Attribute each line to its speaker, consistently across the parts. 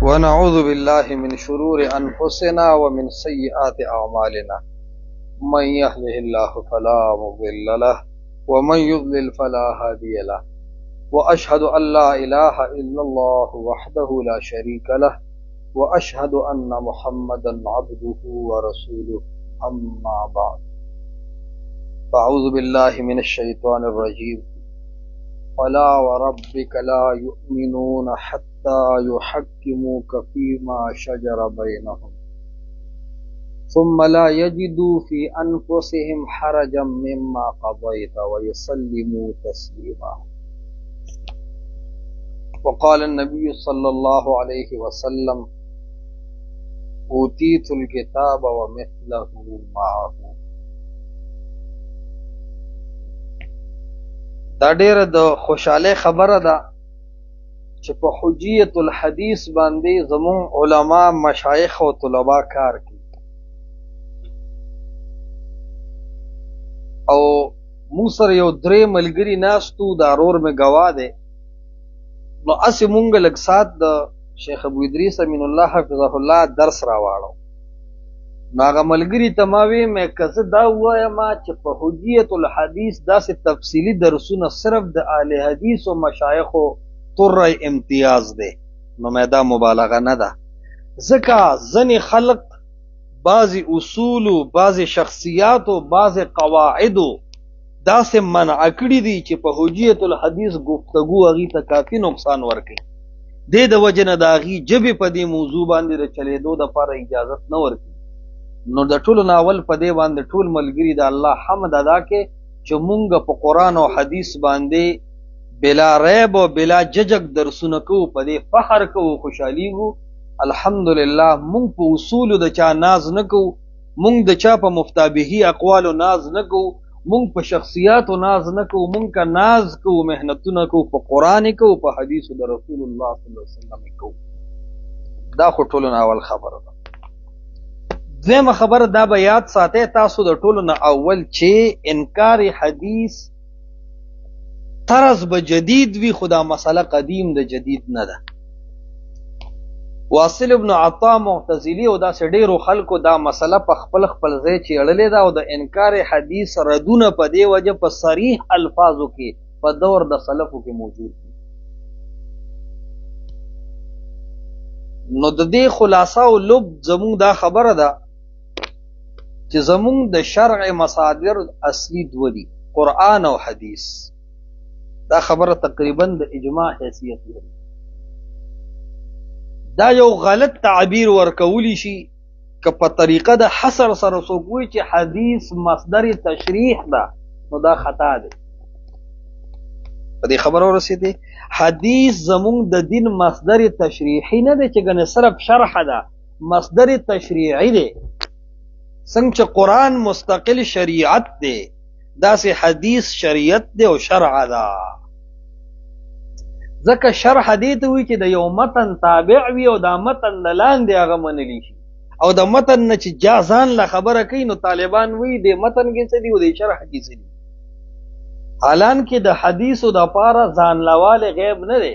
Speaker 1: ونعوذ بالله من شرور أنفسنا ومن سيئات أعمالنا من يهده الله فلا مضل له ومن يضلل فلا هادي له وأشهد أن لا إله إلا الله وحده لا شريك له وأشهد أن محمدا عبده ورسوله أما بعد فأعوذ بالله من الشيطان الرجيم فلا وربك لا يؤمنون حتى يحكموك فيما شجر بينهم ثم لا يجدوا في أنفسهم حرجا مما قضيت ويسلموا تسليما. وقال النبي صلى الله عليه وسلم أوتيت الكتاب ومثله معه. دا ډیره د خوشاله خبره ده چې په حجیت الحدیث باندې زمون علما مشایخ او طلبا کار کوي او موږ سره یو درې ملګري ناستو دا رور مې گواه دی نو اسی مونږ لږ سات د شیخ ابو ادریس امین الله حفظه الله درس راواړو نو هغه ملګري ته ما وی مې که زه دا ووایم چې په حجیت الحدیث داسې تفصیلي درسونه صرف د اهل حدیث او مشایخو طر امتیاز دی نو مې دا مبالغه نه ده ځکه ځینې خلق بعضې اصولو بعضې شخصیاتو بعضې قواعدو داسې منع کړي دي چې په حجیت الحدیث گفتگو هغې ته کافي نقصان ورکوي دې د وجې نه د هغې ژبې په دې موضوع باندې د چلېدو دپاره اجازت نه ورکوي نو د ټولو ناول په دې باندې ټول ملګري د الله حمد ادا کې چې مونږ په قرآن او حدیث باندې بلا ریب او بلا ججک درسونه کوو په دې فخر کوو خوشحالیږو الحمدلله مونږ په اصولو د چا ناز نه کوو مونږ د چا په مفتابهي اقوالو ناز نه کوو مونږ په شخصیاتو ناز نه کوو مونږ که ناز کوو محنتونه کوو په قرآن کوو په حدیثو د رسول الله صلی الله علیه وسلم کوو دا خو ټولو ناول خبره ده دویمه خبره دا به یاد ساتئ تاسو د ټولو نه اول چې انکار حدیث طرز به جدید وي خو دا مسله قدیم د جدید نه ده واصل ابن عطا معتزلی او داسې ډیرو خلکو دا مسله په خپل ځای چیړلې ده او د انکار حدیث ردونه په دې وجه په صریح الفاظو کې په دور د سلفو کې موجود دي نو د دې خلاصه او لب زمونږ دا خبره ده چې زمونږ د شرع مصادر اصلي دوه دي قرآن او حدیث دا خبره تقریبا د اجماع حیثیت لري دا یو غلط تعبیر ورکولی شي که په طریقه د حصر سره څوک وایي چې حدیث مصدر تشریح ده نو دا خطا دی په دې خبره ورسېدې حدیث زمونږ د دین مصدر تشریحي نه دی چې ګنې صرف شرح ده مصدر تشریعي دی څنګه چې قرآن مستقل شریعت دی داسې حدیث شریعت دی او شرع ده ځکه شرح دې ته وایي چې د یو متن تابع وي او دا متن د لاندې هغه منلی شي او د متن نه چې جا ځان له خبره کوي نو طالبان وایي د متن کې څه دي او د شرح کې څه دي حالانکه د حدیثو د پاره ځان لواله غیب نه دی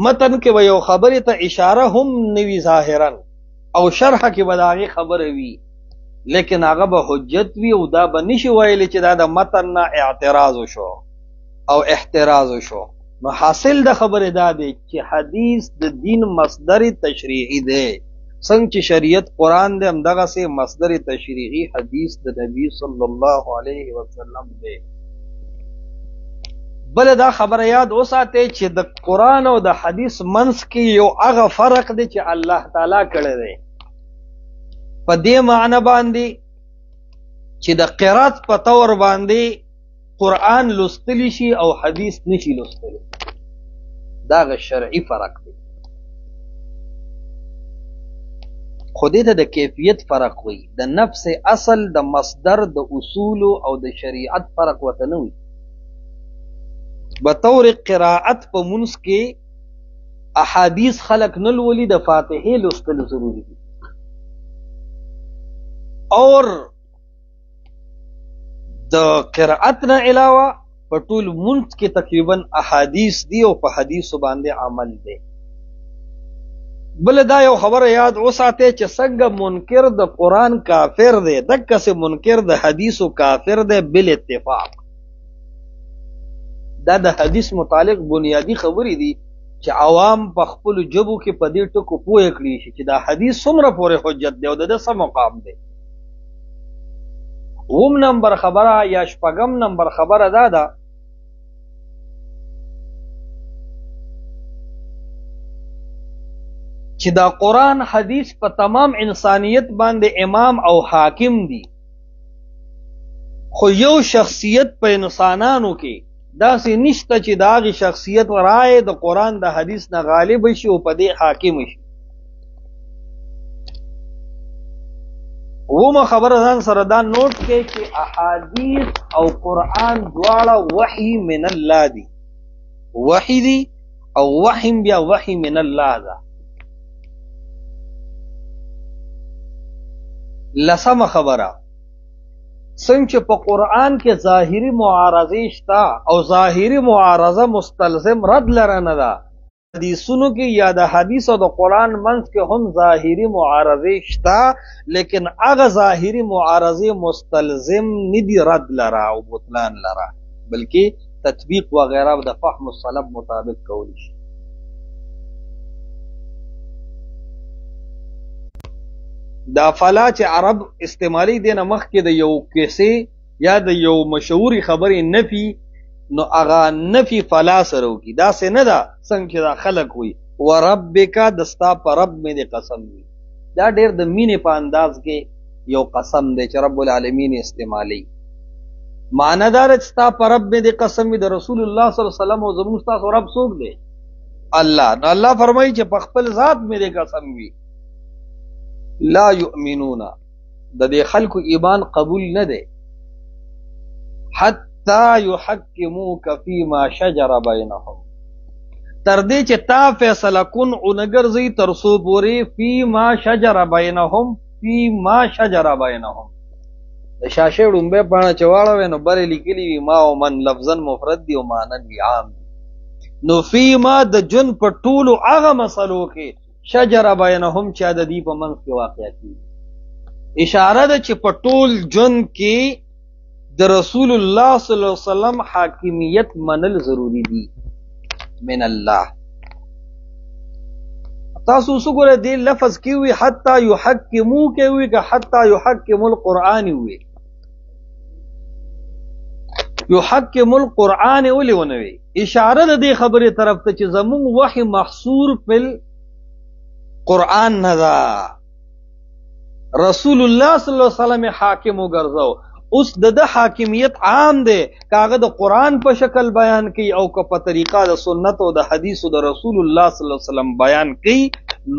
Speaker 1: متن کې به یو خبره ته اشاره هم نوي ظاهرا او شرح کې به داغه خبره وي لیکن هغه به حجت وي او دا به نشي ویل چې دا د متن نه اعتراض شو او احتراز شو نو حاصل د خبره دا دی چې حدیث د دین مصدر تشریعي دی څنګه چې شریعت قرآن دی همدغه سي مصدر تشریعي حدیث د نبی صلی الله علیه وسلم دی بل دا خبره یاد وساتئ چې د قرآن او د حدیث منځ کې یو هغه فرق دی چې الله تعالی کړی دی په دې معنی باندې چې د قرات په تور باندې قرآن لستلی شي او حدیث نشي لستلی دا غ شرعي فرق دی خو دې ته د کیفیت فرق وي د نفس اصل د مصدر د اصول او د شریعت فرق وته نه وي بطور قراءت په منځ کې احادیث خلق نه لولي د فاتحه لوستل ضروری دي اور د قراءت نه علاوه په ټول منځ کې تقریبا احادیث دي او په حدیث باندې عمل دي بل دا یو خبره یاد وساته چې څنګه منکر د قرآن کافر دی دکه سه منکر د حدیثو کافر دی بل اتفاق. دا د حدیث متعلق بنیادی خبرې دي چې عوام په خپل جبو کې په دې ټکو پوه کړي شي چې دا حدیث څومره پورې حجت دی او د څه مقام دی. اوم نمبر خبره یا شپږم نمبر خبره دا ده چې دا قرآن حدیث په تمام انسانیت باندې امام او حاکم دي، خو یو شخصیت په انسانانو کې داسې نشته چې دا غي شخصیت رائے د قرآن د حدیث نه غالب شي او په دې حاکم شي. ومه خبره ځان سره دا نوٹ کې چې احادیث او قرآن دواړه وحی من الله دي، وحی دي او وحی بیا وحی من الله ده. لسمه خبره څنګه په قرآن کې ظاهری معارضه شته او ظاهری معارضه مستلزم رد لره نه ده، حدیثونو کې یا د حدیث او د قرآن منځ کې هم ظاهری معارضه شته، لیکن هغه ظاهری معارضه مستلزم ندي رد لره او بطلان لره، بلکې تطبیق وغیرہ د فهم السلف مطابق کولی شي. دا فلا چې عرب استعمالی دینه مخ کې د یو کیسې یا د یو مشهوري خبرې نفي، نو هغه نفي فلا سره وکي، دا څه نه ده څنګه چې دا خلق وي وربک دستا پر رب مې د قسم وي، دا ډېر د مینې په انداز کې یو قسم دی چې رب العالمین استعمالی. معنی دار چې ستا پر رب مې د قسم وي د رسول الله صلی الله علیه وسلم او زموږ تاسو رب څوک دی؟ الله. نو الله فرمایي چې په خپل ذات مې د قسم وي لا یؤمنون د دې خلکو ایمان قبول نه دی حتی یحکموک فیما شجر بینهم، تر دې چې تا فیصله کن اونګرځي تر څو پورې فیما شجر بینهم، فیما شجر بینهم د شاشه ډومبه پاڼه چواړه نو بر لیکلی وي ما او من لفظا مفرد دی او معنی عام دی. نو فیما د جن په ټولو هغه مسلو کې شجر بینهم چې د دې په منځ کې واقع کیږي، اشاره ده چې په ټول جن کې د رسول الله صلی الله علیه وسلم حاکمیت منل ضروری دي من الله. تاسو وګورئ دې لفظ کې وي حتی یحکمو کې وي که حتی یحکم القرآن وي، یحکم القرآن ولې ونه وي؟ اشاره ده دې خبرې طرف ته چې زمون وحی محصور په قرآن نه ده، رسول الله صلی الله علیه وسلم حاکم وګرځاو. اوس د حاکمیت عام دی، کاغه د قرآن په شکل بیان کوي او که په طریقه د سنت او د حدیث او د رسول الله صلی الله علیه وسلم بیان کوي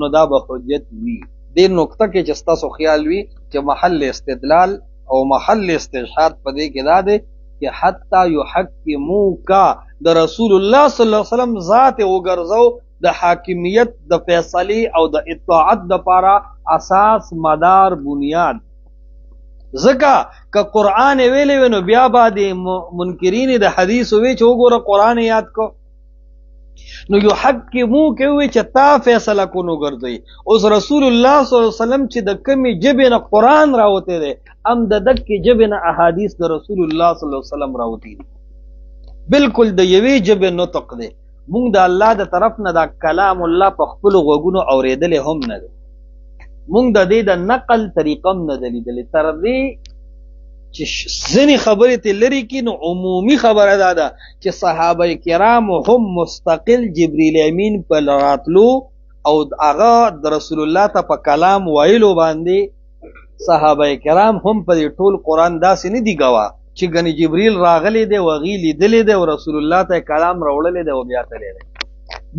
Speaker 1: نو دا به حجت وي. دې نقطه کې چې تاسو خیال وي چې محل استدلال او محل استشهاد په دې کې دا دی چې حتی یحکموک د رسول الله صلی الله علیه وسلم ذات وګرځاو د حاکمیت د فیصله او د اطاعت د پاره اساس مدار بنیاد. ځکه که قرآن ویلې ونو بیا باندې منکرین د حدیث وی چې وګوره قرآن یاد کو نو یحکمو کې وی چې تا فیصله کو نو ګرځي. اوس رسول الله صلی الله علیه وسلم چې د کمی جبه نه قرآن راوته دي ام د دکې جبه نه احادیث د رسول الله صلی الله علیه وسلم راوتی دي، بالکل د یوې جبه نطق دي. مونږ د الله د طرف نه دا کلام الله په خپل غوږونو اوریدل هم نه دي، مونږ د دې د نقل طریقه هم نه دلیدلې، تر دې چې ځینې خبرې ته لري کې نو عمومي خبره ده چې صحابه کرام هم مستقل جبرئیل امین په راتلو او هغه د رسول الله ته په کلام ویلو باندې صحابه کرام هم په ټول قرآن داسې نه دي ګواه چې ګنې جبرئیل راغلی دی وغي لیدلی دی او رسول الله ته کلام راوړلی دی او بیا تللی دی،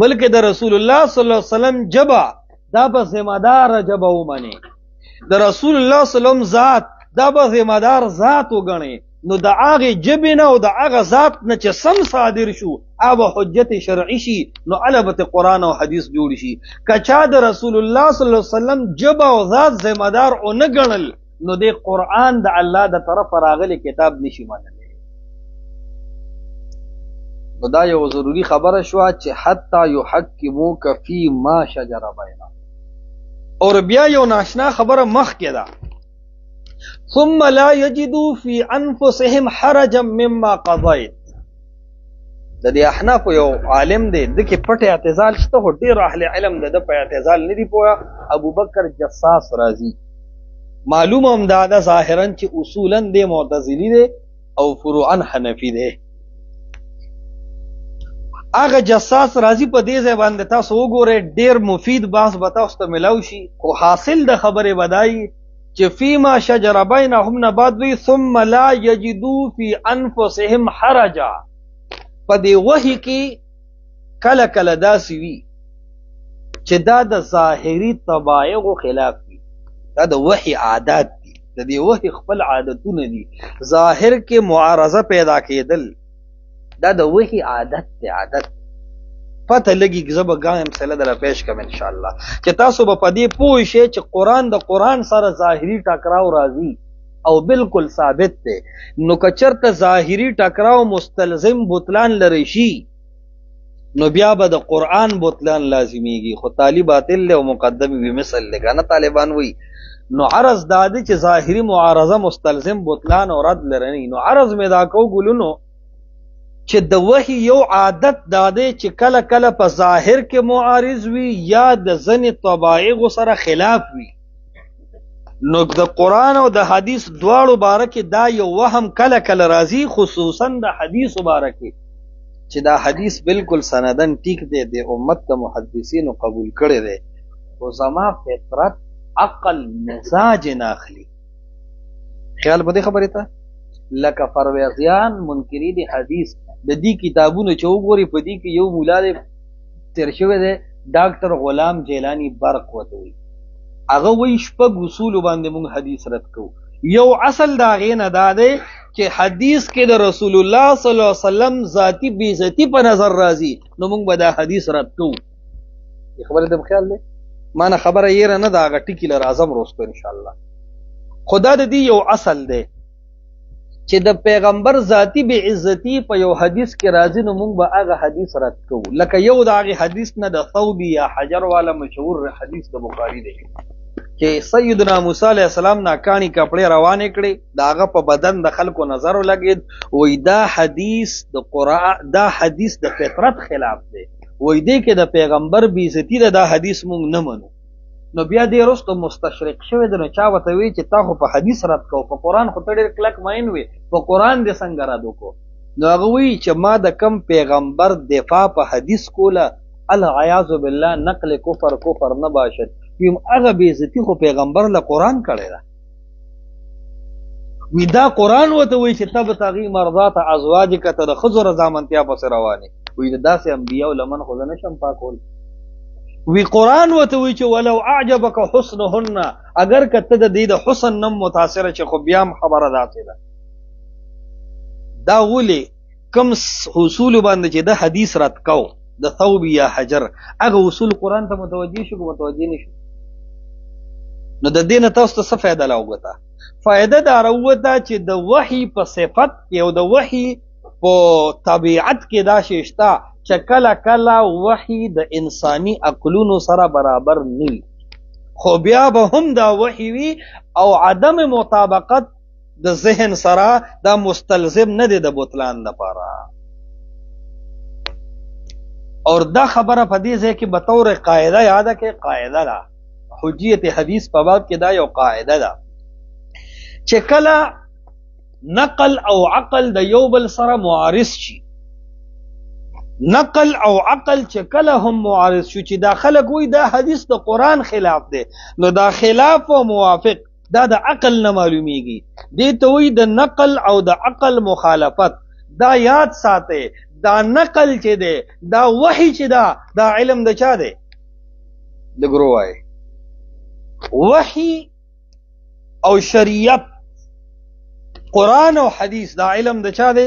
Speaker 1: بلکې د رسول الله صلی الله علیه وسلم جبه دا به ذمہ دار جبه ومني، د رسول الله صلی الله علیه وسلم ذات دا به ذمہ دار ذات وګڼي، نو د هغې جبې نه او د هغه ذات نه چې سم صادر شو هغه حجت شرعي شي، نو البته قرآن او حدیث جوړ شي. که چا د رسول الله صلی الله علیه وسلم جبه او ذات ذمہ دار ونه ګڼل نو د قرآن د الله د طرف راغلی کتاب نشي منلی. نو دا یو ضروری خبره شوه چې حتی یحکموک فی ما شجر بینهم، اور بیا یو ناشنا خبره مخکې ده ثم لا یجدوا فی انفسهم حرجا مما قضیت. د دې احناف یو عالم دی دغه پټ اعتزال شته هو ډیر اهل علم د په اعتزال نه دی پوهه. ابو بکر جساس رازی معلوم هم دا ظاهرا چې اصولا د معتزلی دی او فروعا حنفی دی. هغه جساس رازی په دې ځای باندې تاسو وګورئ ډیر مفید بحث به تاسو ته ملاو شي. خو حاصل د خبرې بدایي چې فيما شجر بینهم نه بعد وی ثم لا یجدوا فی انفسهم حرجا. په دې وحی کې کله کله داسې وي چې دا د ظاهري طبایعو خلاف وي. دا د وحی عادات دي، د دې وحی خپل عادتونه دي. ظاهر کې معارضه پیدا کېدل دا د وحی عادت دی. عادت پته لګي زبا غایم مسله در پیش کوم ان شاء الله چې تاسو به پدې پوه شئ چې قران د قران سره ظاهري ټکراو راځي او بالکل ثابت دی. نو کچرته ظاهري ټکراو مستلزم بطلان لري شي نو بیا به د قران بطلان لازمیږي. خو طالب باطل له مقدم به مثل لګانه طالبان وي. نو عرض دادی چې ظاهري معارضه مستلزم بطلان او رد لري. نو عرض مې دا کو ګلونو چې د وحی یو عادت داده چې کله کله په ظاهر کې معارض وي یا د ځنې طبایع سره خلاف وي. نو د قرآن او د حدیث دواړو باره کې دا یو وهم کله کله راځي، خصوصا د حدیث باره کې چې دا حدیث بالکل سندن ټیک دی، د امت د محدثینو قبول کړی دی، خو زما فطرت عقل مزاج نه اخلي. خیال په دې خبرې ته لکه پرویزیان منکری دی حدیث د دې کتابونو چې وګوري په دې کې یو مولا دی تیر شوی دی ډاکټر غلام جیلانی برق وته وي. هغه وی شپږ اصول باندې موږ حدیث رد کوو. یو اصل دا غي نه دا دی چې حدیث کې د رسول الله صلی الله علیه وسلم ذاتی بیزتی په نظر راځي نو موږ به دا حدیث رد کوو. خبره د خیال دی مانه خبره یې نه دا غټی کې لازم روستو ان شاء الله. خدا د دې یو اصل دی چې د پیغمبر ذاتی به عزتی په یو حدیث کې راځي نو موږ به هغه حدیث رد کوو. لکه یو د هغه حدیث نه د ثوبی یا حجر والا مشهور حدیث د بخاری دی چې سیدنا موسی علیہ السلام ناکانی کپڑے روانې کړې داغه په بدن د خلکو نظر لګید وې دا حدیث د قرآن دا حدیث د فطرت خلاف دی وې دې کې د پیغمبر بی عزتی دا حدیث موږ نه منو. نو بیا دې رستو مستشرق شوی د نو چا وته وی چې تا خو په حدیث رد کو په قرآن خو ډېر کلک ماین وي په قرآن دې څنګه رد وکړو. نو هغه وی چې ما د کم پیغمبر دفاع په حدیث کوله العیاذ بالله نقل کفر نه باشد یم هغه بی عزتی خو پیغمبر له قرآن کړی دا وی دا قرآن وته وی چې تب تغی مرضات ازواجک ته د خضر رضامندیا پس روانه وی داسې انبیاء لمن خو نه شم پاکول. وی قرآن وته وی چې ولو اعجبک حسنهن اگر کته د دې د حسن نم متاثر چې خو بیا خبره داسې ده دا ولي کم حصول باندې چې د حدیث رد کو د ثوب یا حجر هغه اصول قرآن ته متوجي شو متوجي نشو. نو د دینه تاسو ته څه فائدہ لاوګتا؟ فائدہ دا راوته چې د وحی په صفت کې او د وحی په طبیعت کې دا شیشتا چې کله کله وحی د انساني عقلونو سره برابر نه خو بیا به هم دا وحی وي او عدم مطابقت د ذهن سره دا مستلزم نه دی د بطلان لپاره. اور دا خبره په دې ځای کې به طور قاعده یاد کې قاعده ده حجیت حدیث په باب کې دا یو قاعده ده چې کله نقل او عقل د یو بل سره معارض شي نقل او عقل چې کله هم معارض شو چې دا خلک وي دا حدیث د قرآن خلاف دی نو دا خلاف او موافق دا د عقل نه معلومیږي. دې ته وي د نقل او د عقل مخالفت. دا یاد ساته دا نقل چې دی دا وحی چې دا علم د چا دی د ګروای وحی او شریعت قرآن او حدیث دا علم د چا دی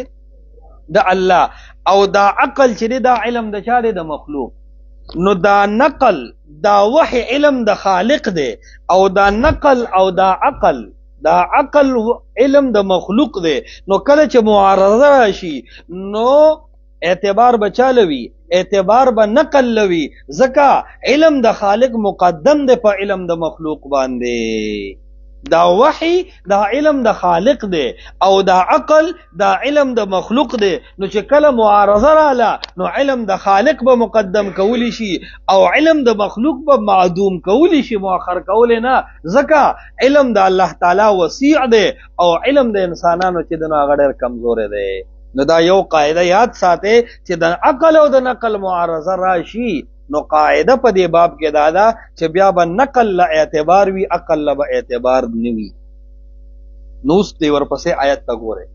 Speaker 1: د الله او دا عقل چې دی دا علم د چا دی د مخلوق. نو دا نقل دا وحی علم د خالق دی او دا نقل او دا عقل علم د مخلوق دی. نو کله چې معارضه راشي نو اعتبار بچالوي اعتبار به نقل لوي ځکه علم د خالق مقدم دی په علم د مخلوق باندې دا وحی دا علم د خالق دی او دا عقل دا علم د مخلوق دی نو چې کله معارضه رااله نو علم د خالق به مقدم کولی شي او علم د مخلوق به معدوم کولی شي مؤخر کولی نه ځکه علم د الله تعالی وسیع دی او علم د انسانانو چې د هغه ډېر کمزوری دی نو دا یو قاعده یاد ساتئ چې د عقل او د نقل معارضه راشي نو قاعده په دې باب کې دا ده چې بیا به نقل له اعتبار وي عقل له اعتبار نه وي نو اوس دې ورپسې آیت ته ګورئ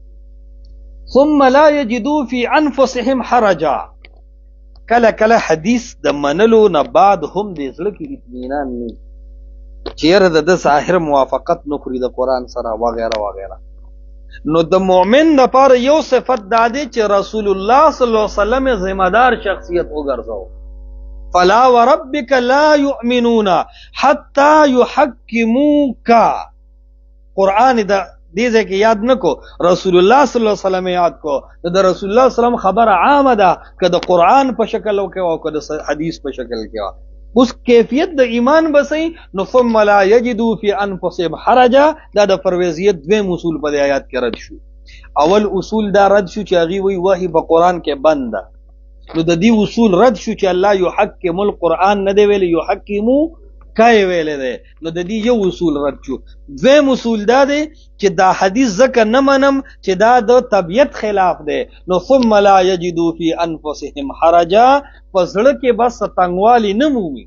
Speaker 1: ثم لا یجدوا فی انفسهم حرجا کله کله حدیث د منلو نه بعد هم دې زړه کې اطمینان نه چیرې د ظاهر موافقت نه کړي د قرآن سره وغیره وغیره نو د مؤمن لپاره یو صفت دا دی چې رسول الله صلی الله علیه وسلم ذمہ دار شخصیت وګرځاو فلا وربك لا يؤمنون حتى يحكموك قرآن دا دیزه کې یاد نکو رسول الله صلی الله علیه وسلم یاد کو د رسول الله صلی الله علیه وسلم خبره عامه ده که د قرآن په شکل او کې او که د حدیث په شکل کې اوس کیفیت د ایمان بسې نو ثم لا یجدوا فی انفسهم حرجا دا د پرویزیت دویم اصول په آیات کې رد شو اول اصول دا رد شو چې هغه وی وحی په قرآن کې بند ده نو د دې اصول رد شو چې الله یحکم القرآن نه دی ویل یحکمو کای ویل دی نو د دې یو اصول رد شو دویم اصول دا دی چې دا حدیث ځکه نه منم چې دا د طبیعت خلاف دی نو ثم لا یجدوا فی انفسهم حرجا پسړه کې بس تنگوالی نه مومي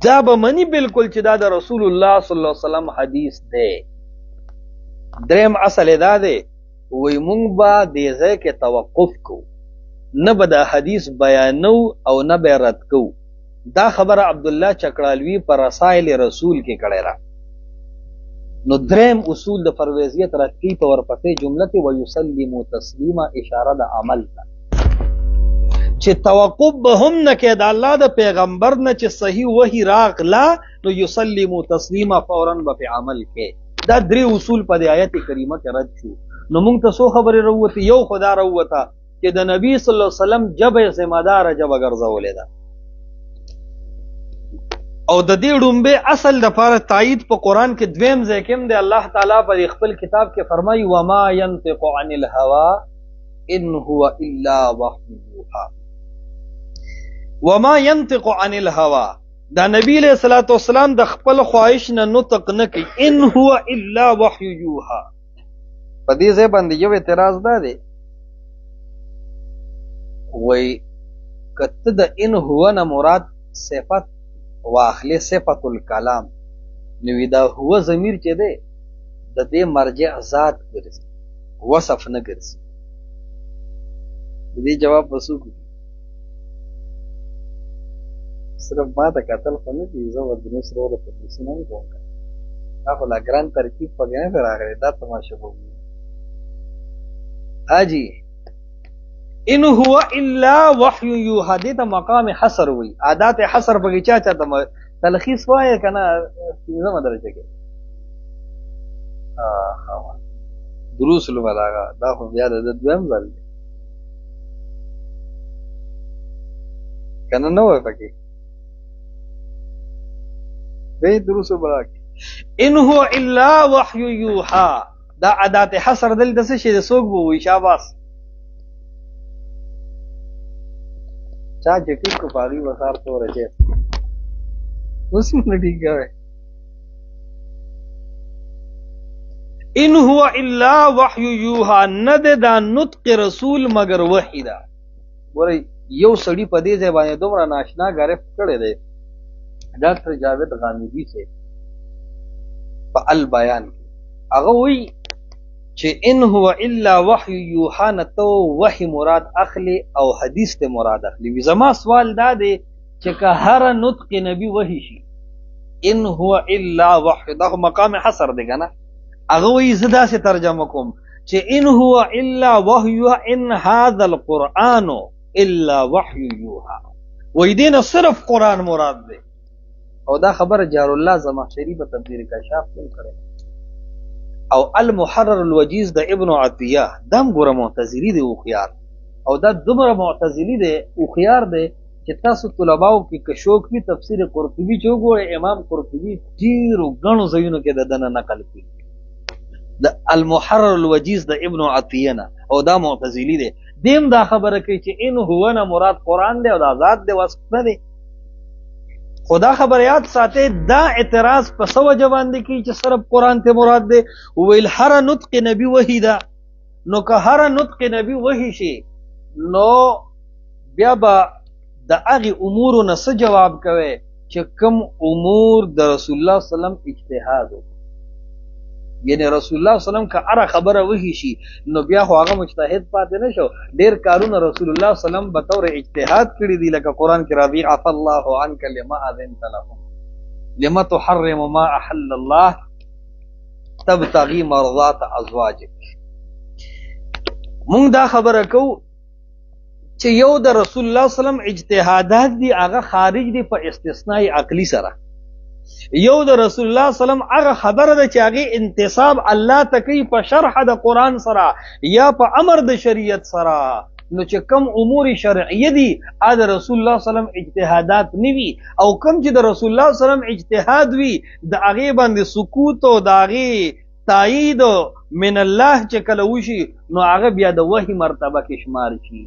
Speaker 1: دا به منی بالکل چې دا د رسول الله صلی الله علیه وسلم حدیث دی دریم اصل دا دی وی مونږ به دې ځای کې توقف کوو نه به دا حدیث بیانو او نه به رد کو دا خبره عبدالله چکړالوی پر رسائل رسول کې کړی را نو دریم اصول د پرویزیت رد کی په ورپسې جمله کې ويسلموا تسلیما اشاره د عمل ته چې توقف به هم نه کې د الله د پیغمبر نه چې صحیح وحی راغلا نو یسلموا تسلیما فورا به په عمل کې دا درې اصول په آیت کریمه کې رد شو نو موږ ته څو خبرې وروته یو خدا وروته چې د نبی صلی الله علیه وسلم جبه ذمہ دار جبه ګرځولې ده او د دې ډومبه اصل د لپاره تایید په قران کې دویم ځای کې دی الله تعالی په خپل کتاب کې فرمایي وما ينطق عن الهوى ان هو الا وحی یوحى وما ينطق عن الهوى دا نبی علیہ الصلوۃ والسلام د خپل خواهش نه نطق نه کوي ان هو الا وحی یوحى په دې ځای باندې یو اعتراض ده وی کته د ان هو نه مراد صفت واخلی صفت الکلام نو دا هو ضمیر چې ده د دې مرجع ذات ګرځي وصف نه ګرځي د دې جواب وسوک صرف ما ته قتل خو نه دي زه ورته سره ورته پوښتنه نه کوم دا خو لا ګران ترکیب په نه راغلی دا تماشه وو اجي ان هو الا وحی یوحى دې ته مقام حصر وي عادت حصر بګی چا ته تلخیص وایي کنه زما درجه کې دروس البلاغه دا خو بیا د دویم ځل کنه نو وای پکې به دروس البلاغه ان هو الا وحی یوحى دا عادت حصر دل د څه شي د سوق بو شاباس چا جټی کو پاغي وسار تو رچے اس میں ٹھیک ہے ان هو الا وحی یوحى ند دا نطق رسول مگر وحی دا ګورې یو سړی په دې ځای باندې دومره ناشنا غرف کړی دی ډاکټر جاوید غامدی سے په البیان هغه وی چې ان هو الا وحی یوحى نتو وحی مراد اخلی او حدیث ته مراد اخلی وی زما سوال دا دی چې که هر نطق نبی وحی شي ان هو الا وحی دا مقام حصر دی کنه هغه وی زدا سے ترجمه کوم چې ان هو الا وحی ان هذا القرآن الا وحی یوحى وی دین صرف قرآن مراد دی او دا خبر جار الله زمخشری په تفسیر کشاف کوم کړي او المحرر الوجیز د ابن عطیه دم ګوره معتزلی دی او خيار او دا دومره معتزلی دی او خيار دی چې تاسو طلباو کې کشوک وی تفسیر قرطبی چې وګورئ امام قرطبی ډیرو غنو ځایونو کې د دنه نقل کړي د المحرر الوجیز د ابن عطیه نه او دا معتزلی دی دیم دا خبره کوي چې ان هو نه مراد قران دی او دا ذات دی وصف نه دی خدا خبر یاد ساته دا اعتراض په سو جوان دی کی چې صرف قران ته مراد دی ویل هر نطق نبی وحی دا نو که هر نطق نبی وحی شي نو بیا با د هغه امور نه څه جواب کوي چې کوم امور د رسول الله صلی الله علیه وسلم اجتهاد یعنی رسول الله صلی الله علیه وسلم کا اره خبره وحی شي نو بیا خو هغه مجتهد پاتې نشو ډیر کارونه رسول الله صلی الله علیه وسلم به تور اجتهاد کړی دی لکه قران کې راځي عف الله عنك لما اذنت لهم لما تحرم ما احل الله تبتغي مرضات ازواجك مونږ دا خبره کو چې یو د رسول الله صلی الله علیه وسلم اجتهادات دي هغه خارج دي په استثناء عقلی سره یو د رسول الله صلی الله علیه وسلم هغه خبره ده چې هغه انتصاب الله تکي په شرح د قران سره یا په امر د شریعت سره نو چې کم امور شرعیه دي د رسول الله صلی الله علیه وسلم اجتهادات نیوي او کم چې د رسول الله صلی الله علیه وسلم اجتهاد وي د هغه باندې سکوت او د هغه تایید من الله چې کله وشي نو هغه بیا د وحی مرتبه کې شمار شي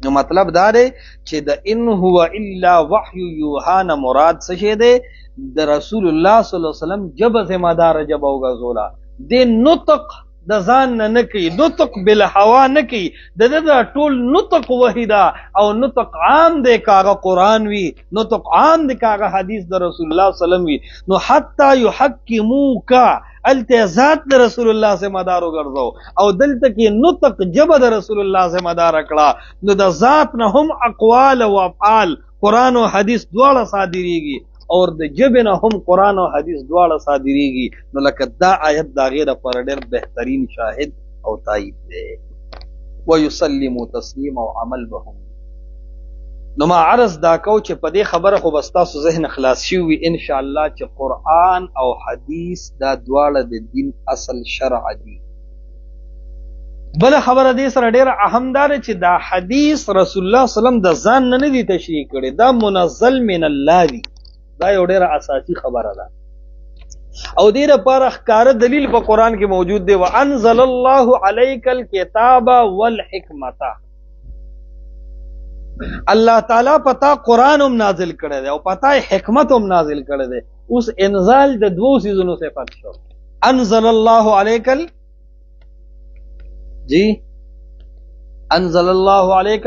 Speaker 1: نو مطلب دا دی چې د ان هو الا وحی یوحنا مراد څه شه دی د رسول الله صلی الله علیه وسلم جب ذمہ دار جب اوګه زولا د نطق د ځان نه کوي نطق بل هوا نه کوي د ټول نطق وحیدا او نطق عام دی کاغه قران وی نطق عام دی کاغه حدیث د رسول الله صلی الله علیه وسلم وی نو حتا یحکموک الته ذات د رسول الله سے مدار وګرځو او دلته کې نطق جبه د رسول الله سے مدار کړه نو د ذات نه هم اقوال او افعال قران او حدیث دواړه صادریږي اور د جبه نه هم قران او حدیث دواړه صادریږي نو لکه دا آیت دا غیره پر ډېر بهترین شاهد او تایید دی ويسلموا تسلیما او عمل بهم نو ما عرض دا کو چې په دې خبره خو بس تاسو ذهن خلاص شي وي ان شاء الله چې قران او حدیث دا دواړه د دین اصل شرع دي بل خبره دې سره ډېر اهم ده چې دا حدیث رسول الله صلی الله علیه وسلم د ځان نه دي تشریح کړي دا منزل من الله دی دا یو ډېر اساسي خبره ده او دې لپاره ښکار دلیل په قران کې موجود دی وانزل الله عليك الكتاب والحکمت الله تعالی پتا قران هم نازل کړی دی او پتا حکمت هم نازل کړی دی اوس انزال د دوو سيزونو صفات شو انزل الله عليك جی انزل الله عليك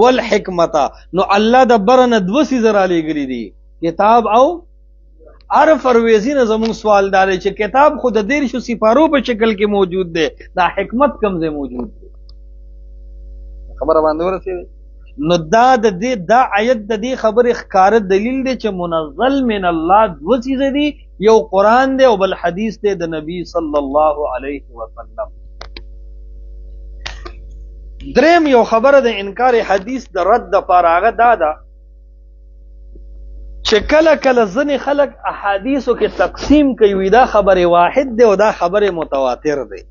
Speaker 1: والحکمت نو الله د برن دو سيز را لګري دي کتاب او عرف رويزي نه زمون سوال دار چې کتاب خود د دیر شو سفارو په شکل کې موجود دی دا حکمت کم ځای موجود دی خبره باندې ورسېږي نو دا د دې دا آیت د دې خبرې ښکار دلیل دی چې منزل من الله دو چیز دي یو قران دی او بل حدیث دی د نبی صلی الله علیه وسلم دریم یو خبره د انکار حدیث د رد د پاراغه دادا چې کله کله ځنې خلک احادیثو کې تقسیم کوي دا خبره واحد دی او دا خبره متواتر دی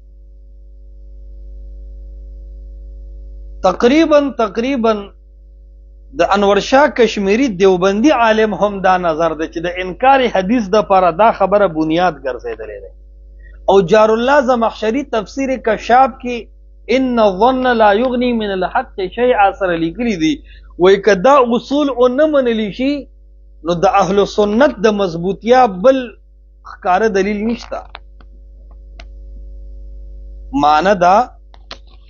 Speaker 1: تقریبا د انور شاه کشمیری دیوبندی عالم هم دا نظر دی چې د انکار حدیث د پاره دا خبره بنیاد ګرځیدلې ده او جار الله زمخشری تفسیر کشاف کې ان الظن لا يغني من الحق شيئا سره لیکلي دي وای کدا اصول او نه منلی شي نو د اهل سنت د مضبوطیا بل ښکار دلیل نشتا معنی دا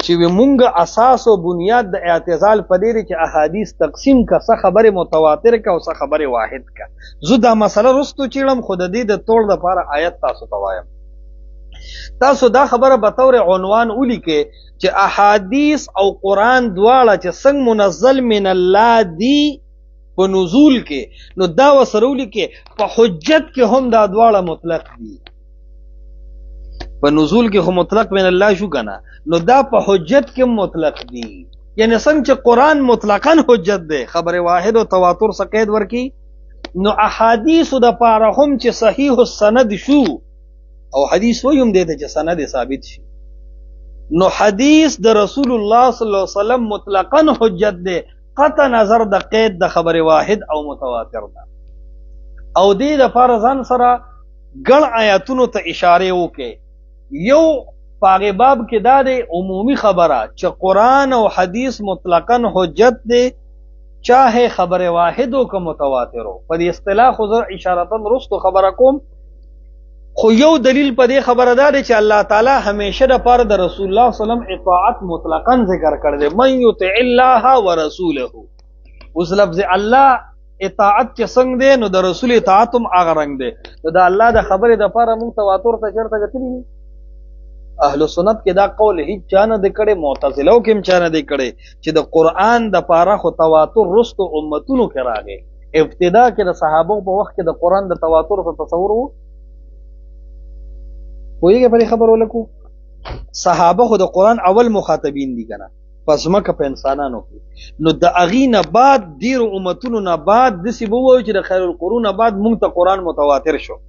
Speaker 1: چې مونږ اساس او بنیاد د اعتزال پدې چې احادیث تقسیم کا څه خبره متواتر کا او څه خبره واحد کا زه دا مسله رستو چیرم خود دې د توړ د لپاره آیت تاسو توایم تاسو دا خبره به تور عنوان ولیکئ چې احادیث او قران دواړه چې څنګه منزل من الله دی په نزول کې نو دا وسره ولیکئ په حجت کې هم دا دواړه مطلق دي په نزول کې خو مطلق من الله شو کنه نو دا په حجت کې مطلق دي یعنی څنګه چې قران مطلقاً حجت دی خبره واحد او تواتر سقید ورکی نو احادیث د پاره هم چې صحیح السند شو او حدیث ویم دی چې سند ثابت شي نو حدیث د رسول الله صلی الله علیه وسلم مطلقاً حجت دی، قطع نظر د قید د خبر واحد او متواتر ده. او دې د فرضان سره ګڼ آیاتونو ته اشاره وکړي. یو پاغه باب کې دا د عمومي خبره چې قرآن او حدیث مطلقاً حجت دی، چاہے خبر واحد او که متواتر او. په دې اصطلاح خو زه اشارتاً رستو خبره کوم، خو یو دلیل په دې خبره ده چې الله تعالی همیشه د پاره د رسول الله صلی الله علیه وسلم اطاعت مطلقاً ذکر کړی دی، من یطع الله ورسوله. اوس لفظ الله اطاعت چې څنګه دی نو د رسول اطاعت هم هغه رنګ دی. نو د الله د خبرې د پاره موږ تواتر ته چرته غتلی دي؟ اهل سنت کې دا قول هیڅ چانه د کړي، معتزله کې هم چانه د کړي چې د قرآن د پاره خو تواتر رستو امتونو کې راغی. ابتدا کې د صحابه په وخت کې د قرآن د تواتر په تصور وو. وایي په خبرو لکو صحابه خو د قرآن اول مخاطبین دي کنه، پس مکه په انسانانو کې. نو د اغینه بعد ډیر امتونو نه بعد دسی بو وایي چې د خیر القرون بعد مونږ ته قرآن متواتر شو،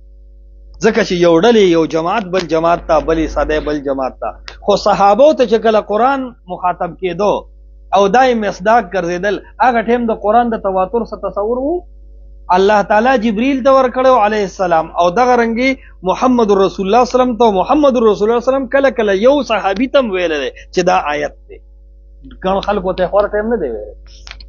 Speaker 1: ځکه چې یو ډلې یو جماعت بل جماعت ته، بلې ساده بل جماعت ته. خو صحابه ته چې کله قرآن مخاطب کېدو او دای مصداق ګرځیدل، هغه ټیم د قرآن د تواتر څخه تصور وو. الله تعالی جبرئیل ته ورکړو علیه السلام، او دغه رنګي محمد رسول الله صلی الله علیه وسلم ته محمد رسول الله صلی الله علیه وسلم کله کله یو صحابي تم ویل چې دا آیت دی. ګڼ خلکو ته خور ټیم نه دی ویل.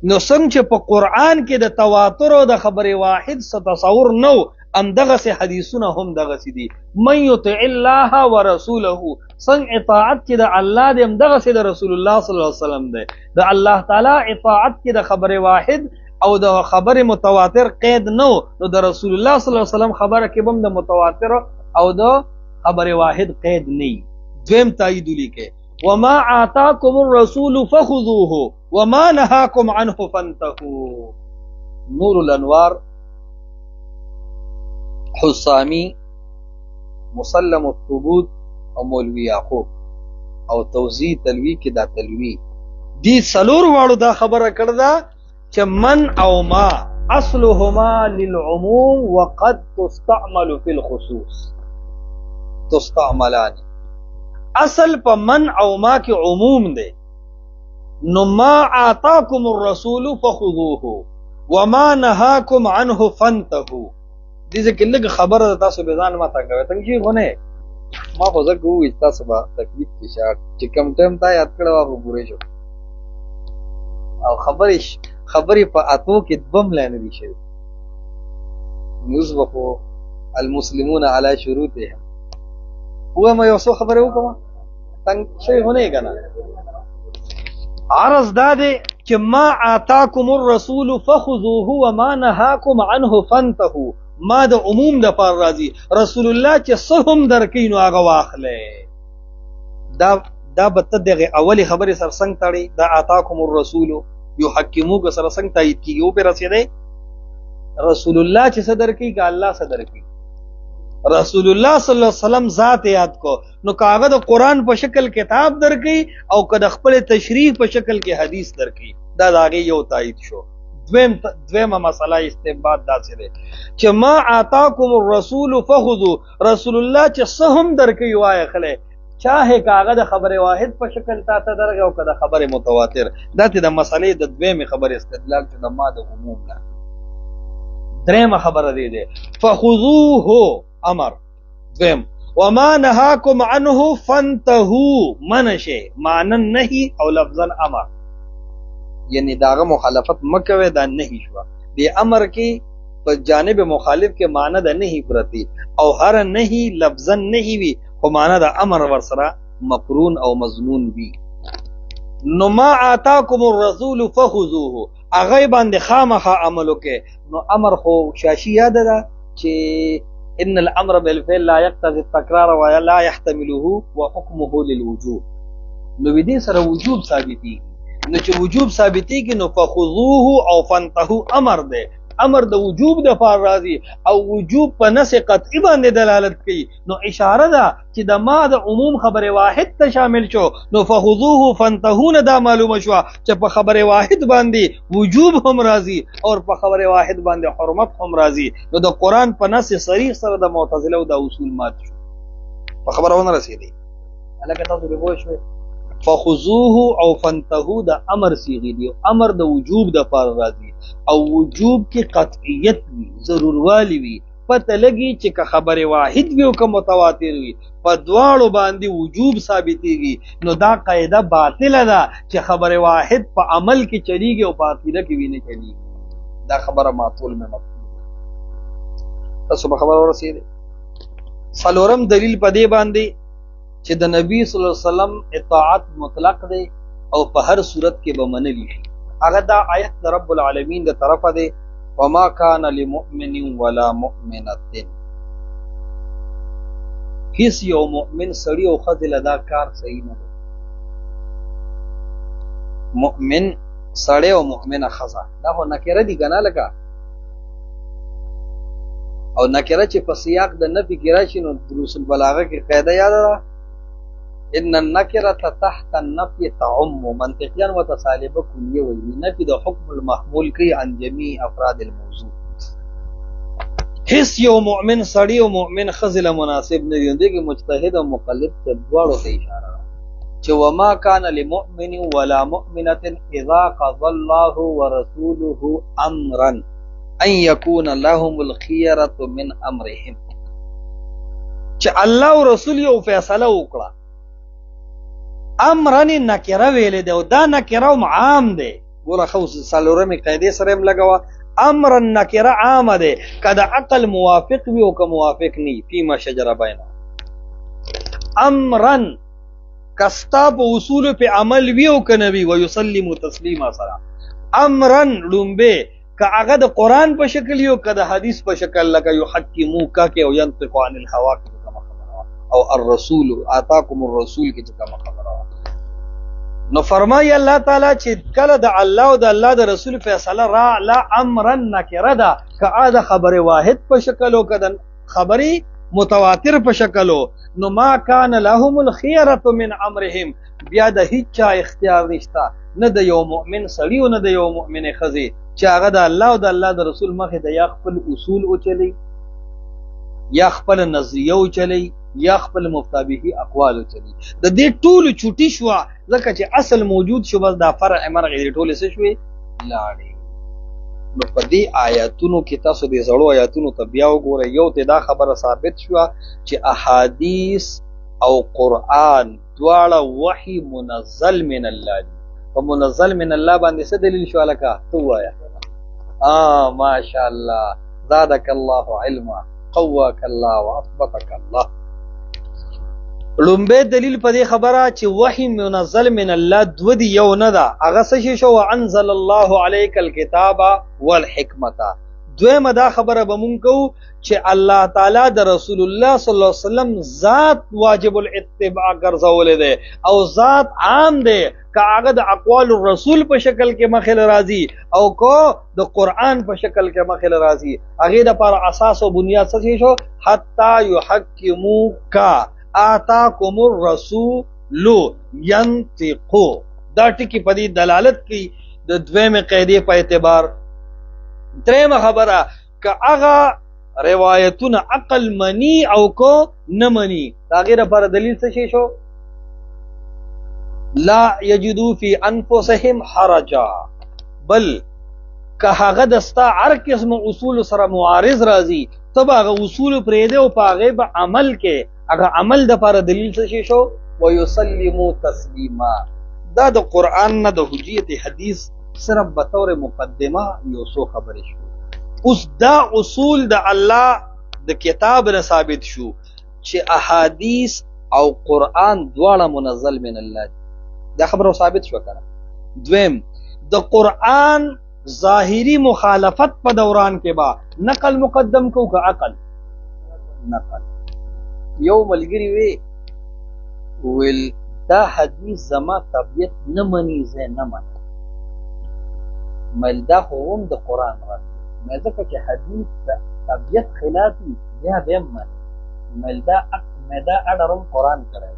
Speaker 1: نو څنګه چې په قرآن کې د تواتر او د خبر واحد څخه تصور نو، ام دغه سي حدیثونه هم دغه سي دي. من یطع الله ورسوله، څنګه اطاعت کې د الله دې هم دغه سي د رسول الله صلی الله علیه وسلم دی. د الله تعالی اطاعت کې د خبر واحد او د خبر متواتر قید نو، نو د رسول الله صلی الله علیه وسلم خبره کې هم د متواتر او د خبر واحد قید نه. دویم تایید لیکه وما آتاکم الرسول فخذوه وما نهاکم عنه فانتهوا. نور الانوار، حسامی، مسلم الثبوت او مولوی یعقوب او توضیح تلوی کې دا تلوی دی سلور واړو دا خبره کړدا چې من او ما اصلهما للعموم وقد تستعمل في الخصوص. تستعملان اصل په من او ما کې عموم دی. نو ما آتاکم الرسول فخذوه وما نهاکم عنه فانتهوا. دې ځکه لږ خبره تاسو به ځان ما څنګه څنګه شي غونه ما خو زه کوی تاسو به تکلیف کې شاعت چې کم ټیم تا یاد کړو هغه پوره شو. او خبرې په اتو کې بم لاندې دي شي. یوسف المسلمون علی شروطهم. هو ما یو څه خبره وکم څنګه شي غونه کنه. عرض داده چې ما آتاکم الرسول فخذوه وما نهاکم عنه فانتهوا. ما د عموم د پار راضي رسول الله چې سهم درکې نو هغه واخلې. دا بت دغه اولی خبره سر څنګه تړي. دا آتاکم الرسول یحکموک سر څنګه تایید کیږي او پر رسیدې رسول الله چې صدر کی کا الله صدر کی. رسول الله صلی الله علیه وسلم ذات یاد کو نو کاغه د قران په شکل کتاب درکې او کده خپل تشریح په شکل کې حدیث درکې. دا داغه یو تایید شو. دویمه مسله استنباط داسې ده چې ما آتاکم الرسول فخذوا. رسول الله چې سهم درکې وای خله چاهه کاغه د خبره واحد په شکل تا ته درغه او کده خبره متواتر. دته د مسلې د دویمه خبره استدلال چې د ما د عموم نه. دریمه خبره دی فخذوه امر. دویم وما نهاکم عنه فانتهوا منشه معنی نهی او لفظا امر. یعنی داغه مخالفت مکوي دا نهی شو. دی امر کې په جانب مخالف کې معنی د نهی پرتی او هر نهی لفظا نهی وی خو معنی د امر ورسره مقرون او مضمون وی. نو ما آتاکم الرسول فخذوه هغه باندې خامخا عمل وکي. نو امر خو شاشي یاد ده چې ان الامر بالفعل لا يقتضي التكرار ولا يحتمله وحكمه للوجوب. نو دې سره وجوب ثابتي. نو چې وجوب ثابتيږي نو فخذوه او فانتهوا امر ده. امر د وجوب د فار راضي او وجوب په نس قطعي باندې دلالت کوي. نو اشاره ده چې د ما د عموم خبره واحد ته شامل شو. نو فخذوه فانتهوا دا معلومه شو چې په خبره واحد باندې وجوب هم راضي او په خبره واحد باندې حرمت هم راضي. نو د قران په نس صریح سره د معتزله او د اصول مات شو. په خبرونه رسیدي الکه تاسو به وښوي فخذوه او فانتهوا د امر صيغه دی امر د وجوب د پر راځي او وجوب کې قطعیت وي ضرور والی وي پته لګي چې که خبره واحد وي او که متواتر وي په دواړو باندې وجوب ثابتيږي نو دا قاعده باطله ده چې خبره واحد په عمل کې چلیږي او په عقیده کې ویني چلیږي دا خبره معقول نه مطلب تاسو په خبره ورسېده څلورم دلیل په دې باندې چې د نبی صلی الله علیه وسلم اطاعت مطلق دی او په هر صورت کې به منلی شي هغه دا آیت د رب العالمین د طرفه دی وما كان لمؤمن ولا مؤمنه هیڅ یو مؤمن سړی او ښځه دا کار صحیح نه دی مؤمن سړی او مؤمنه ښځه دا خو نکره دي کنه لکه او نکره چې په سیاق د نفي کې راشي نو دروس البلاغه کې قاعده یاد ده ان النکره تحت النفي تعم منطقيا وتصالبه کلیه وي نفي د حکم المحمول کوي عن جميع افراد الموضوع هیڅ یو مؤمن سړی او مؤمن ښځه مناسب نه دی دغه مجتهد او مقلد ته دواړو ته اشاره ده چې وما كان لمؤمن ولا مؤمنه اذا قضى الله ورسوله امرا ان يكون لهم الخيره من امرهم چې الله او رسول یو فیصله وکړه امرن نکره ویلې ده او دا نکره عام ده ګوره خو څلورمې قاعده سره هم لګوا امر نکره عام ده کله عقل موافق وي او که موافق ني فيما شجر بينهم امرن کستا په اصول په عمل وی او کنه وی ويسلم تسلیما سره امرن لومبه که هغه د قران په شکل یو که د حدیث په شکل لکه يحكمو کا کې او ينطق عن الهوا کې کومه خبره او الرسول آتاكم الرسول کې کومه خبره نو فرمایي الله تعالی چې کله د الله او د الله د رسول فیصله را لا امرن نکره ده که دا خبره واحد په شکل او که خبري متواتر په شکل نو ما کان لهم الخيره من امرهم بیا د هیڅ اختیار نشته نه د یو مؤمن سړی او نه د یو مؤمن خزي چې هغه د الله او د الله د رسول مخه د یا خپل اصول او چلی یا خپل نظریه او چلی یا خپل مفتابهی اقوال او چلی د دې ټول چوټي شو ځکه چې اصل موجود شو بس دا فرع مرغ دې ټول څه شوي لاړې نو په دې آیاتونو کې تاسو دې زړو آیاتونو ته بیا وګورئ یو ته دا خبره ثابت شو چې احادیث او قرآن دواړه وحی منزل من الله دي په منزل من الله باندې څه دلیل شو لکه تو وایا ماشاء الله زادك الله علما قواك الله واثبتك الله لومبه دلیل په دې خبره چې وحی منزل من الله دو دی یو نه ده هغه څه شو وانزل الله عليك الكتاب والحکمت دویمه دا خبره به مونږ کو چې الله تعالی د رسول الله صلی الله علیه وسلم ذات واجب الاتباع ګرځولې ده او ذات عام ده که هغه د اقوال الرسول په شکل کې مخل راځي او کو د قران په شکل کې مخل راځي هغه د پر اساس او بنیاد څه شو حتا يحكموك آتاكم الرسول ينطقو دا ټکی په دې دلالت کوي د دویمه قاعده په اعتبار درېمه خبره که هغه روایتونه عقل منی او کو نه منی دا غیر پر دلیل څه شو لا یجدو فی انفسهم حرجا بل که هغه دستا هر قسم اصول سره معارض راځي تب هغه اصول پرې دی او هغه به عمل کې هغه عمل د پر دلیل څه شو ويسلموا تسلیما دا د قران نه د حجیت حدیث صرف به طور مقدمه یو څو خبرې شو اوس دا اصول د الله د کتاب نه ثابت شو چې احادیث او قران دواړه منزل من الله دا خبره ثابت شو کنه دویم د قران ظاهری مخالفت په دوران کې با نقل مقدم کو که عقل نقل یو ملګری ویل دا حدیث زما طبیعت نه مني زه نه منم مل دا هم د قران رد مې ځکه چې حدیث طبیعت خلافي یا به من مل دا اډرم قران کړی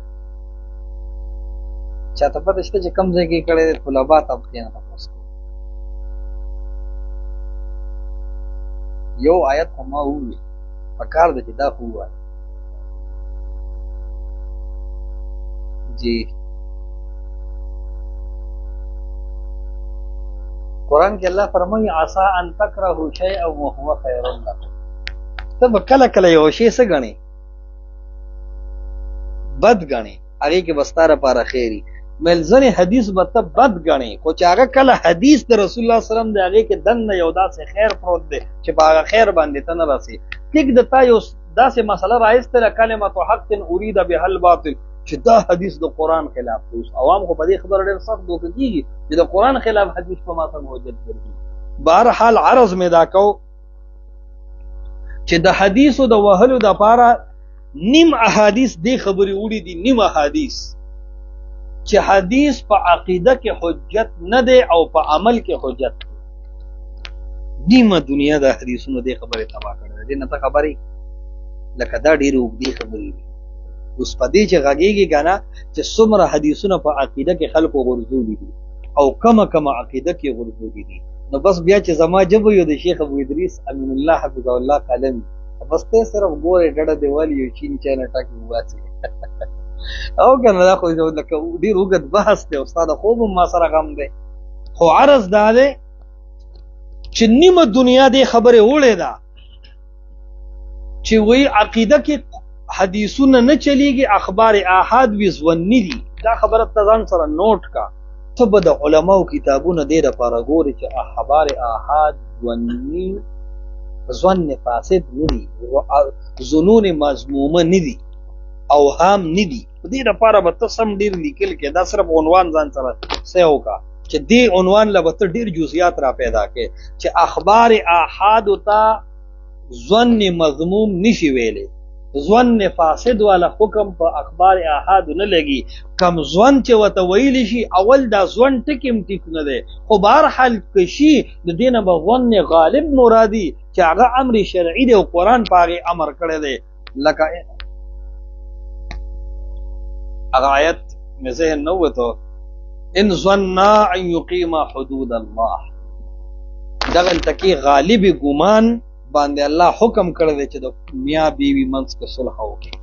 Speaker 1: چاته پته شته چې کم ځای کې کړی طلباء طبقه نه تاسو یو آیت هم وی پکار د چې دا هوا جی قرآن کې الله فرمایي عسى ان تکرهوا شيئا وهو خير لكم. ته به کله کله یو شی څه ګڼې بد ګڼې هغې کې به ستا لپاره خیري ملزنې حدیث به ته بد ګڼې خو چې هغه کله حدیث د رسول الله وسلم د هغې کې دننه یو داسې خیر پروت دی چې په هغه خیر باندې ته نه رسې ټیک د تا یو داسې مسله راایستله کلمة حق اريد بها الباطل چې دا حدیث د قرآن خلاف دی. اوس عوام خو په دې خبره ډېر سخت دوکه کېږي چې د قرآن خلاف حدیث په ما څنګه حجت ګرځي. بهرحال عرض مې دا کو چې د حدیثو د وهلو دپاره نیم احادیث دې خبرې وړي دي نیم احادیث چې حدیث په عقیده کې حجت نه دی او په عمل کې حجت دی. نیمه دنیا د حدیثونو دې خبرې تباه کړې ده. دې نه ته خبرې لکه دا ډېرې اوږدې خبرې دي. اوس په دې چې غږېږي که نه چې څومره حدیثونه په عقیده کې خلکو غورځولي دي او کمه عقیده کې غورځولي دي نو بس بیا چې زما جبه یو د شیخ ابو ادریس امین الله حفظه الله قلم بس ته صرف ګورې ډډه دیوالي یو چین چانه ټاکي وباسي او که نه دا خو لکه ډېر اوږد بحث دی او ستا د خوب هم ما سره غم دی خو عرض دا دی چې نیمه دنیا دې خبرې وړې ده چې وایي عقیده کې حدیثونه نه چلیږي اخبار احاد وي ځوني دي. دا خبره ته ځان سره نوٹ کا ته به د علماو کتابونه دې دپاره ګورې چې اخبار احاد ځون فاسد نه دي ظنون مضمومه نه دي اوهام نه دي. په دې دپاره به ته سم ډېر لیکل کې دا صرف عنوان ځان سره څه وکړه چې دې عنوان له به ته ډېر جزئیات را پیدا کړې چې اخبار احادو ته ظن مضموم نشي ویلی ظن فاسد والا حکم په اخبار احاد نه لګي کم ظن چې وته ویلی شي اول دا ظن ټکیم ټیک نه دی خو بهرحال کشي د دینه به ظن غالب مرادي چې هغه امر شرعي دی او قرآن په هغې امر کړی دی. لکه هغه آیت مې ذهن نه وته ان ظنا ان یقیما حدود الله دغلته کې غالب ګمان باندې الله حکم کړی دی چې د میا بیوی منځ کې صلح وکړي.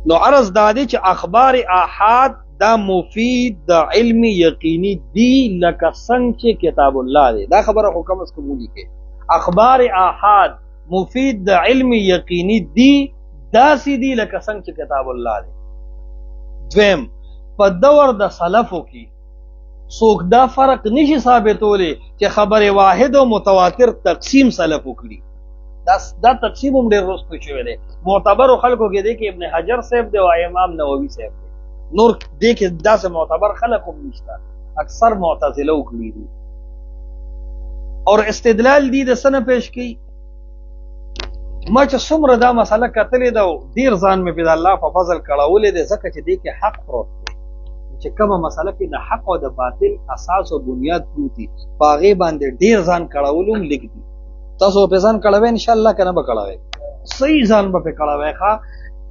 Speaker 1: نو عرض دا دی چې اخبار احاد دا مفید د علم یقیني دی لکه څنګه چې کتاب الله دی. دا خبره خو کم از کم ولیکئ اخبار احاد مفید د علم یقیني دی داسې دی لکه څنګه چې کتاب الله دی. دویم په دور د سلفو کې څوک دا فرق نشي ثابتولی چې خبر واحد او متواتر تقسیم سلف وکړي. دا تقسیم هم ډېر وروسته شوی دی. معتبرو خلکو کې دی کې ابن حجر صاحب دی او امام نووي صاحب دی. نور دی کې داسې معتبر خلک هم نشته اکثر معتزله وکړي دي اور استدلال دی د څه نه پیش کوي. ما چې څومره دا مسله کتلې ده ډېر ځان مې په د الله په فضل کړولی دی ځکه چې دی کې حق پروت دی چې کومه مسله کې د حق او د باطل اساس او بنیاد پروت دي په هغې باندې ډېر ځان کړول هم لږ دي. تاسو په ځان کړوئ انشاءالله که نه به کړوئ صحیح ځان به پې کړوئ ښه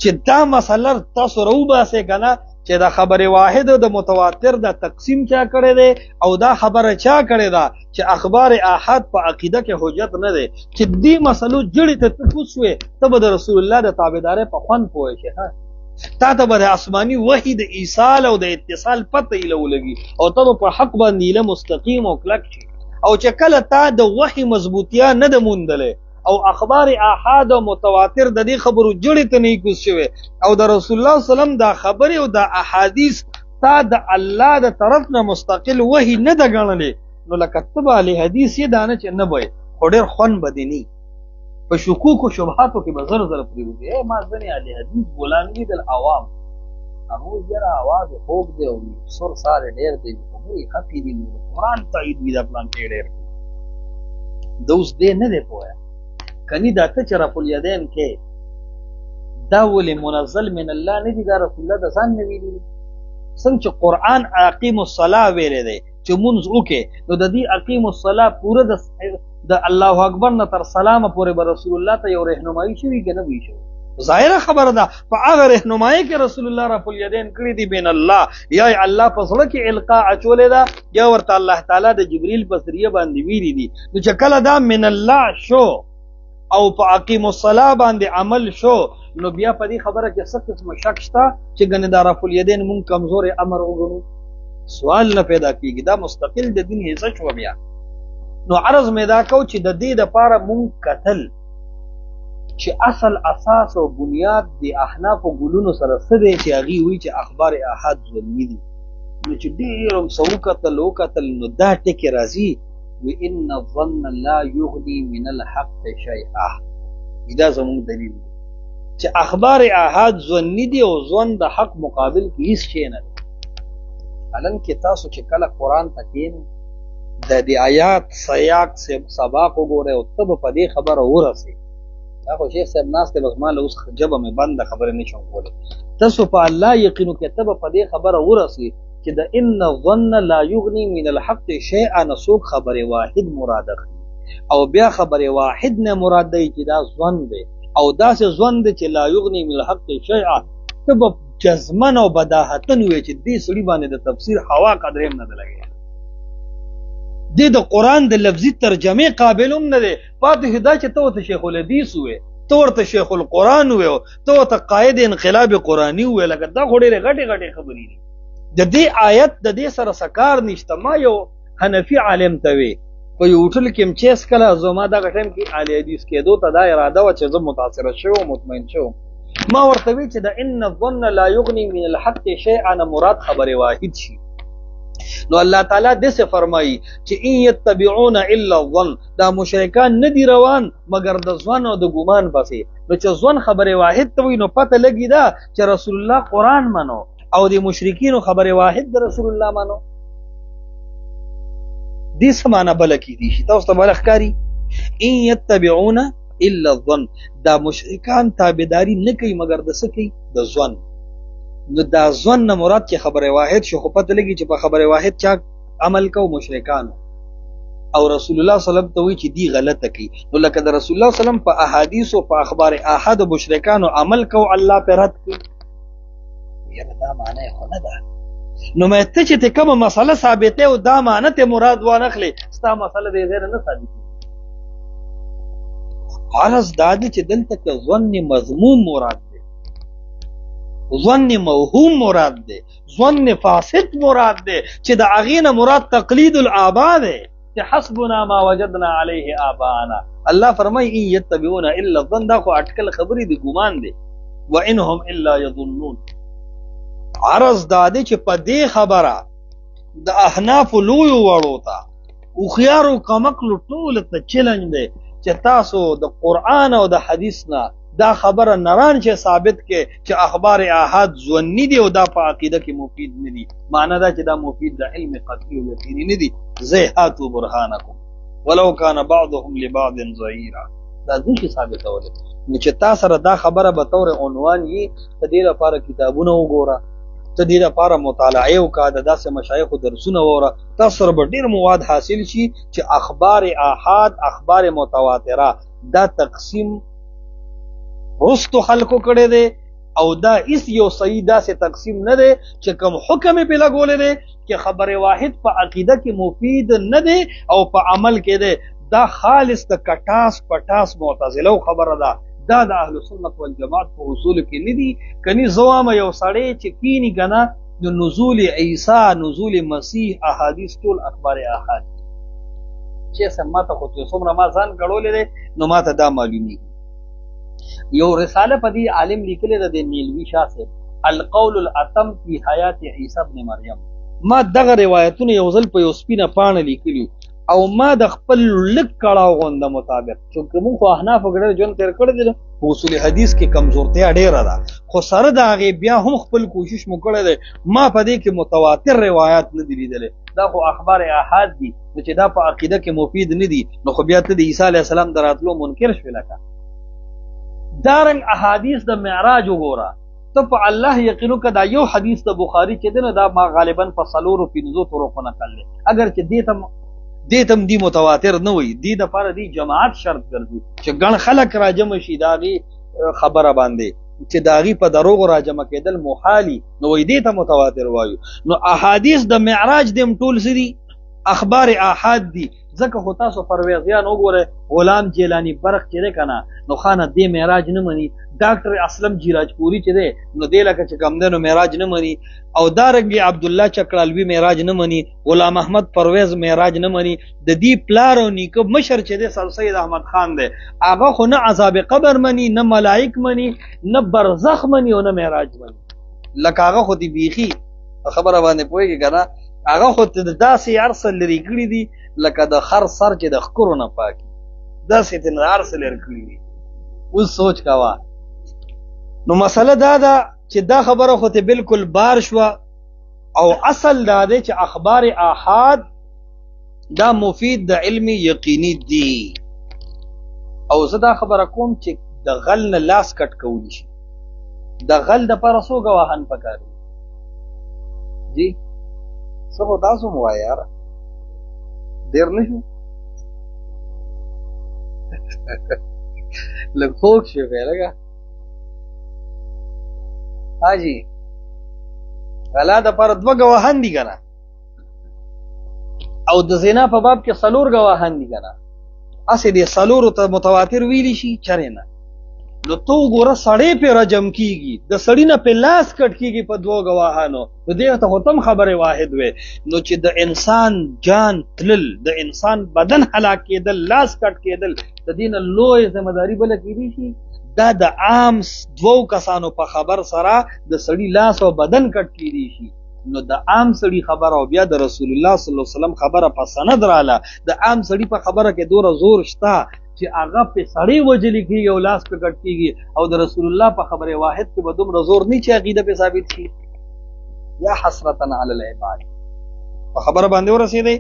Speaker 1: چې دا مسله تاسو راوباسئ که نه چې د خبر واحد او د متواتر د تقسیم چا کړی دی او دا خبره چا کړې ده چې اخبار احاد په عقیده کې حجت نه دی چې دې مسلو جړې ته ته پوښوې ته به د رسول الله د تابعدارۍ په خوند پوه شې ښه تا ته به د آسماني وحي د ایصال او د اتصال پته ایله ولګي او ته به په حق باندې ایله مستقیم او کلک شي. او چې کله تا د وحي مضبوطیا نه ده موندلی او اخبار احاد او متواتر د دې خبرو جړې ته نه کوز شوی او د رسول الله وسلم دا خبرې او دا احادیث تا د الله د طرف نه مستقل وحي نه ده ګڼلې نو لکه ته به اهل حدیث یې دا نه چې نه به خو ډېر خوند به دې نه په شکوک و شبهاتو کې به زر پرېوځي. ما ځینې اهل حدیث بولان لیدل عوام هغوی یاره اواز یې خوږ دی او سر سار یې ډېر دی خبرې خطې دي قرآن تایید وي دا پلان کې ډېر د اوس دې نه دی پوهه کني دا ته چې رفع الیدین کې دا ولې منزل من الله نه دي دا رسول الله د ځان نه ویلي څنګه چې قرآن اقیم الصلاه ویلی دی چې مونځ وکړې نو د دې اقیم الصلاه پوره د الله اکبر نه تر سلامه پورې به رسول الله ته یو رهنمایي شوي که نه وي شوي ظاهره خبره ده په هغه رهنمایي کې رسول الله رفع الیدین کړي دي بین الله یا الله په زړه کې القا اچولې ده یا ورته الله تعالی د جبریل په ذریعه باندې ویلي دي. نو چې کله دا من الله شو او په اقیم الصلاه باندې عمل شو نو بیا په دې خبره کې څه قسمه شک شته چې ګنې دا رفع الیدین مونږ کمزورې امر وګڼو سوال نه پیدا کېږي. دا مستقل د دین حصه شوه بیا نو عرض مې دا کو چې د دې دپاره مونږ کتل چې اصل اساس او بنیاد د احنافو ګلونو سره څه دی چې هغې وایي چې اخبار احاد ظلمي دي. نو چې ډېر هم څه وکتل نو دا ټکې راځي وان الظن لا یغني من الحق شیئا. دا زموږ دلیل دی چې اخبار احاد ظني دي او ظن د حق مقابل کې هیڅ شی نه دی. حالانکې تاسو چې کله قرآن ته کښېنئ د دې آیات سیاق سباق وګورئ او ته به په دې خبره ورسئ. دا خو شیخ صاحب ناست دی بس ما له اوس ژبه مې بنده خبرې نه شم کولی. تاسو په الله یقین وکړئ ته به په دې خبره ورسئ چې د ان الظن لا یغني من الحق شیئا نه څوک خبرې واحد مراد اخلي او بیا خبرې واحد نه مراد دی چې دا ظن دی او داسې ظن دی چې لا یغني من الحق شیئا. ته به جزمن او بداهتن وایې چې دې سړي باندې د تفسیر هوا قدرې هم نه ده لګېدلې. دې د قرآن د لفظي ترجمې قابل هم نه دی. پاتې دا چې ته ورته شیخ الحدیث ووې، ته ورته شیخ القرآن ووې، ته ورته قائد انقلاب قرآني ووې، لکه دا خو ډېرې غټې خبرې دي. د دې آیت د دې سره سکار نشته. ما یو حنفي عالم ته وې په یو هوټل کې م چې هېڅکله زما دغه ټایم کې اهل حدیث کېدو ته دا اراده وه چې زه متاثره شوم مطمئن شوم. ما ورته وی چې د ان الظن لا یغني من الحق شیئا مراد خبر واحد شي. نو الله تعالی دسه فرمایي چې ان یتبعون الا الظن، دا مشرکان نه دي روان مگر د ظن او د ګمان پسې. نو چې ظن خبر واحد ته وي نو پته لګي دا چې رسول الله قرآن منو او د مشرکینو خبر واحد د رسول الله منو. دې څه معنی بله کېدی شي؟ تاسو ته بله ښکاري ان یتبعون الا الظن، دا مشرکان تابعداري نه کوي مگر د څه کوي؟ د ظن. نو دا ظن نه مراد چې خبره واحد شو خو پته لګي چې په خبره واحد چا عمل کو؟ مشرکانو. او رسول الله صلی الله علیه وسلم ته وایي چې دی غلطه کوي. نو لکه د رسول الله صلی الله علیه وسلم په احادیث او په اخبار احد مشرکانو عمل کو الله په رد کوي. یاره دا معنی خو نه ده. نو مې ته چې ته کومه مسله ثابته او دا معنی ته مراد وانخلې ستا مسله دې غیر نه ثابت. عرض دا دی چې دلته که ظن مضموم مراد دی، ظن موهوم مراد دی، ظن فاسد مراد دی چې د هغې نه مراد تقلید الآباء دی چې حسبنا ما وجدنا علیه آباءنا. الله فرمایي ان یتبعون الا الظن، دا خو اټکل خبرې د ګمان دی. وانهم الا یظنون. عرض دا دی چې په دې خبره د احنافو لویو وړو ته هوښیارو کمقلو ټولو ته چلنج دی چې تاسو د قرآن او د حدیث نه دا خبره نران چې ثابت کې چې اخبار احاد ظني دي او دا په عقیده کې مفید نه دي. معنی دا چې دا مفید د علم قطعي او یقیني نه دي. هاتوا برهانکم ولو کان بعضهم لبعض ظهیرا. دا ځکه ثابتولی چې تا سره دا خبره به طور عنوان یي، ته دې لپاره کتابونه وګوره، ته دې لپاره مطالعه وکړه، د داسې مشایخو درسونه واوره، تاسو سره به ډېر مواد حاصل شي چې اخبار احاد اخبار متواتره دا تقسیم رستو خلکو کړی دی او دا هیڅ یو صحیح داسې تقسیم نه دی چې کوم حکم یې پې لګولی دی چې خبر واحد په عقیده کې مفید نه دی او په عمل کې دی. دا خالص د کټاس پټاس معتزله خبره ده. دا د اهل سنت والجماعت په اصول کې نه دي. کني زوام یو سړی چې کینی کنه د نزول عیسی، نزول مسیح، احادیث ټول اخبار احاد چې سم ته خو څومره ما ځان غړولې ده نو ماته دا معلومیږي. یو رساله په دې عالم لیکلې ده د نیلوی شاه صاحب، القول الاتم فی حیات عیسی ابن مریم. ما دغه روایتونه یو ځل په یو سپینه پاڼه لیکلي او ما د خپل لږ کړاو غونده مطابق، چونکه موږ خو احنافو ګډه ژوند تېر کړی دی، په اصول حدیث کې کمزورتیا ډېره ده، خو سره د هغې بیا هم خپل کوشش مو کړی دی. ما په دې کې متواتر روایات نه دي لیدلی، دا خو اخبار احاد دي. نو چې دا په عقیده کې مفید نه دي نو خو بیا ته د عیسی علیه السلام د راتلو منکر شوې. لکه دارنګ احادیث د معراج وګوره، ته په الله یقین وکړه دا یو حدیث د بخاري چې دی نو دا ما غالبا په 4-5 طرقو نقل دی، اگر چې دې تم دی متواتر نه وي، دې دپاره دی جماعت شرط ګرځي چې ګڼ خلک راجمع شي د هغې خبره باندې چې د هغې په دروغو راجمع کېدل محالي، نو وایي دې ته متواتر وایو. نو احادیث د معراج دې هم ټول څه دي؟ اخبار احاد دي، ځکه خو تاسو پرویزیان وګورئ غلام جیلانی برق چې دی که نه نو خانه دې معراج نه مني ډاکټر اسلم جیراجپوري چې دی نو دې لکه چې کوم دی نو معراج نه مني او دارنګې عبدالله چکړالوي معراج نه مني غلام احمد پرویز معراج نه مني د دې پلار او نیکه مشر چې دی سر سید احمد خان دی هغه خو نه عذاب قبر مني نه ملائک مني نه برزخ مني او نه معراج مني لکه هغه خو دې بیخي خبره باندې پوهېږي که نه هغه خو ته داسې ارسل لرې کړي دي لکه د خر سر چې د ښکرو نه پاکي داسې ته نه ارسل لرې کړي دي اوس سوچ کوه نو مسله دا ده چې دا خبره خو ته بالکل بار شوه او اصل دا دی چې اخبار احاد دا مفید د علم یقیني دي او زه دا خبره کوم چې د غل نه لاس کټ کولی شي د غل دپاره څو ګواهان پکار دي جی څه خو تاسو مو وایه یاره ډېر نه شو لږ خوږ شو بیا لږه حاجي غلا دپاره دوه ګواهان دي که نه او د زنا په باب کې 4 ګواهان دي که نه هسې دې 4 ته متواتر ویلی شي چرې نه نو تو ګوره سړی پې رجم کېږي د سړي نه پې لاس کټ کېږي په 2 ګواهانو نو دې ته خو تم خبرې واحد وې نو چې د انسان جان تلل د انسان بدن هلاک کېدل لاس کټ کېدل د دې نه لوی ذمہداري بله کېدی شي دا د عام 2 کسانو په خبر سره د سړي لاس او بدن کټ کېدی شي نو د عام سړي خبره او بیا د رسول الله صلی الله علیه وسلم خبره په سند رااله د عام سړي په خبره کې دوره زور شته چې هغه په سړی وجلی کېږي او لاس په کټ کېږي او د رسول الله په خبره واحد کې به دومره زور نه چې عقیده په ثابت شي یا حسرتا علی العباد په خبره باندې ورسېدی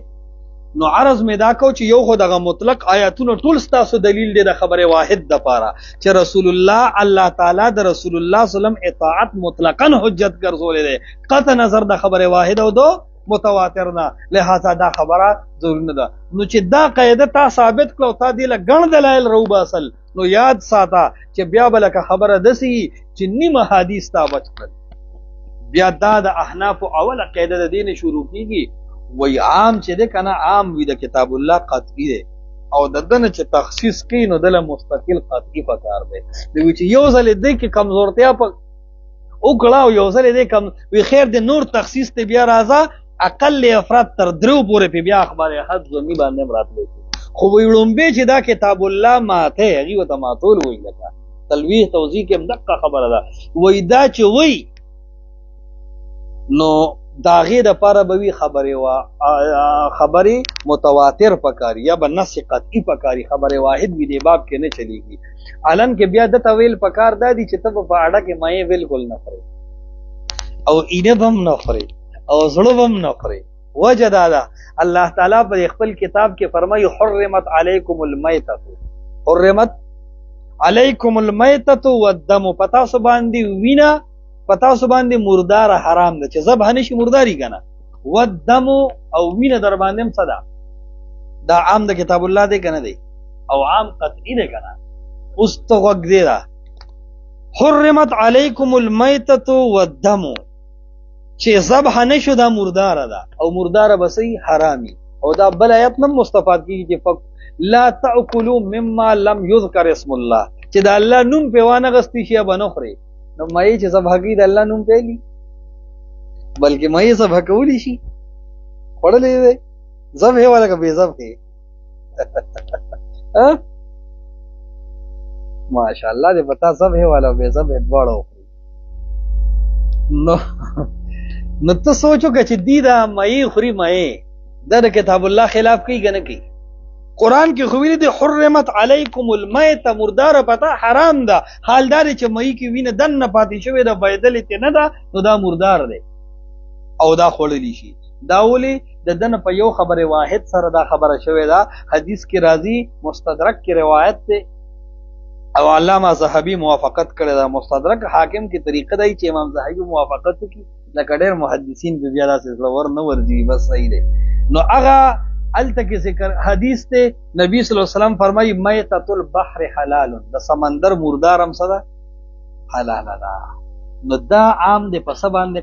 Speaker 1: نو عرض مې دا کو چې یو خو دغه مطلق آیاتونه ټول ستاسو دلیل دی د خبره واحد دپاره چې رسول الله تعالی د رسول الله صلی الله علیه وسلم اطاعت مطلقاً حجت ګرځولی دی قطع نظر د خبره واحد او دو متواتر نه لہذا دا خبره ضرور نه ده نو چې دا قاعده تا ثابت کړو تا دې له ګڼ دلایل روباسل نو یاد ساته چې بیا به لکه خبره داسې چې نیمه حدیث تا بچ کړل بیا دا د احناف اوله قاعده د دې نه شروع کېږي وی عام چې دی که نه عام وي د کتاب الله قطعي دی او د ده نه چې تخصیص کوي نو دله مستقل قطعي پکار دی دوی چې یو ځل دی کې کمزورتیا په وکړه او یو ځل دی کم وی خیر د نور تخصیص ته بیا راځه اقل افراد تر 3 پورې په بیا اخبار حد زمي باندې راتلی خو وی لومبه چې دا کتاب الله ماته هغه وته ماتول وی لکه تلویح توضیح کې دقه خبره ده وی دا چې وی نو داغه د پاره به وی خبره متواتر پکاري یا بنص قطعي پکاري خبره واحد وی دی باب کې نه چلیږي علن کې بیا د تویل پکار دادی چې ته په اړه کې مې بالکل نه خوري او اینه بم نه خوري او زړه بم نه خوري وجه دا الله تعالی په خپل کتاب کې فرمایي حرمت علیکم المیتۃ حرمت علیکم المیتۃ والدم پتا سو باندې وینا پتا سو باندې مردار حرام ده چې ذبح نشي مرداري کنه والدم او وینا در باندې صدا دا عام د کتاب الله دی کنه دی او عام قطعی دی کنه اوس تو وګ دی دا حرمت علیکم المیتۃ والدم چې ذبح نشو دا مردار ده او مردار بسې حرامي او دا بل آیت نم مستفاد کیږي چې فقط لا تاكلوا مما لم يذكر اسم الله چې دا الله نوم په وانه غستی شي بنخري نو مې چې ذبح کی د الله نوم پیلی بلکې مې ذبح کولی شي خړلې وي ذبح والا کا بے ذبح ها ماشاءالله دې پتا ذبح والا بے ذبح دواړو نو ته سوچو که چې دی دا مې خوري مې دا د کتاب الله خلاف کوي کنه کوي قرآن کې خو ویلي دی حرمت علیکم المیت مردار پتا حرام ده حالدار چې مې کې وینه دن نه پاتې شوی دا بيدل ته نه ده نو دا مردار دی او دا خړلی شي دا ولي د دن په یو خبره واحد سره دا خبره شوی دا حدیث کې راځي مستدرک کې روایت ده او علامه زهبي موافقت کړی دا مستدرک حاکم کی طریقه دی چې امام زهبي موافقت وکړي لکه ډېر محدثین په بیا داسې ور نه ورځي بس صحیح دی نو هغه الته کې ذکر حدیث ته نبی صلی الله علیه وسلم فرمایي میتۃ البحر حلال د سمندر مردار هم صدا حلال ده نو دا عام د پس باندې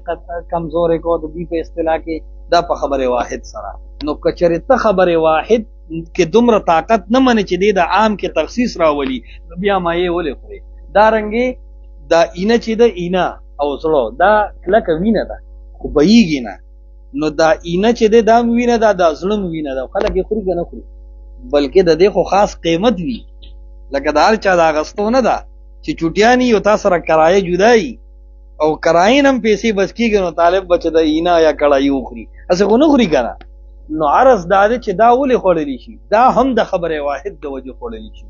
Speaker 1: کمزورې کو د دې په اصطلاح کې دا په خبره واحد سره نو کچره ته خبره واحد کې دومره طاقت نه مني چې دی د عام کې تخصیص راولي بیا مایې ولې خوري دا رنګې دا اینه چې د اینه او زړه دا کلکه وینه ده خو بهیږي نه نو دا اینه چې دی دا وینه ده دا زړه وینه ده خلک یې خوري که نه خوري بلکې د دې خو خاص قیمت وي لکه د هر چا د اغستو نه ده چې چوټیانی او تا سره کرایه جدایي او کراین هم پیسې بچ کېږي نو طالب بچ د اینه یا کړایي وخوري هسې خو نه خوري که نه نو عرض دا دی چې دا ولې خوړلی شي دا هم د خبرې واحد د وجې خوړلی شي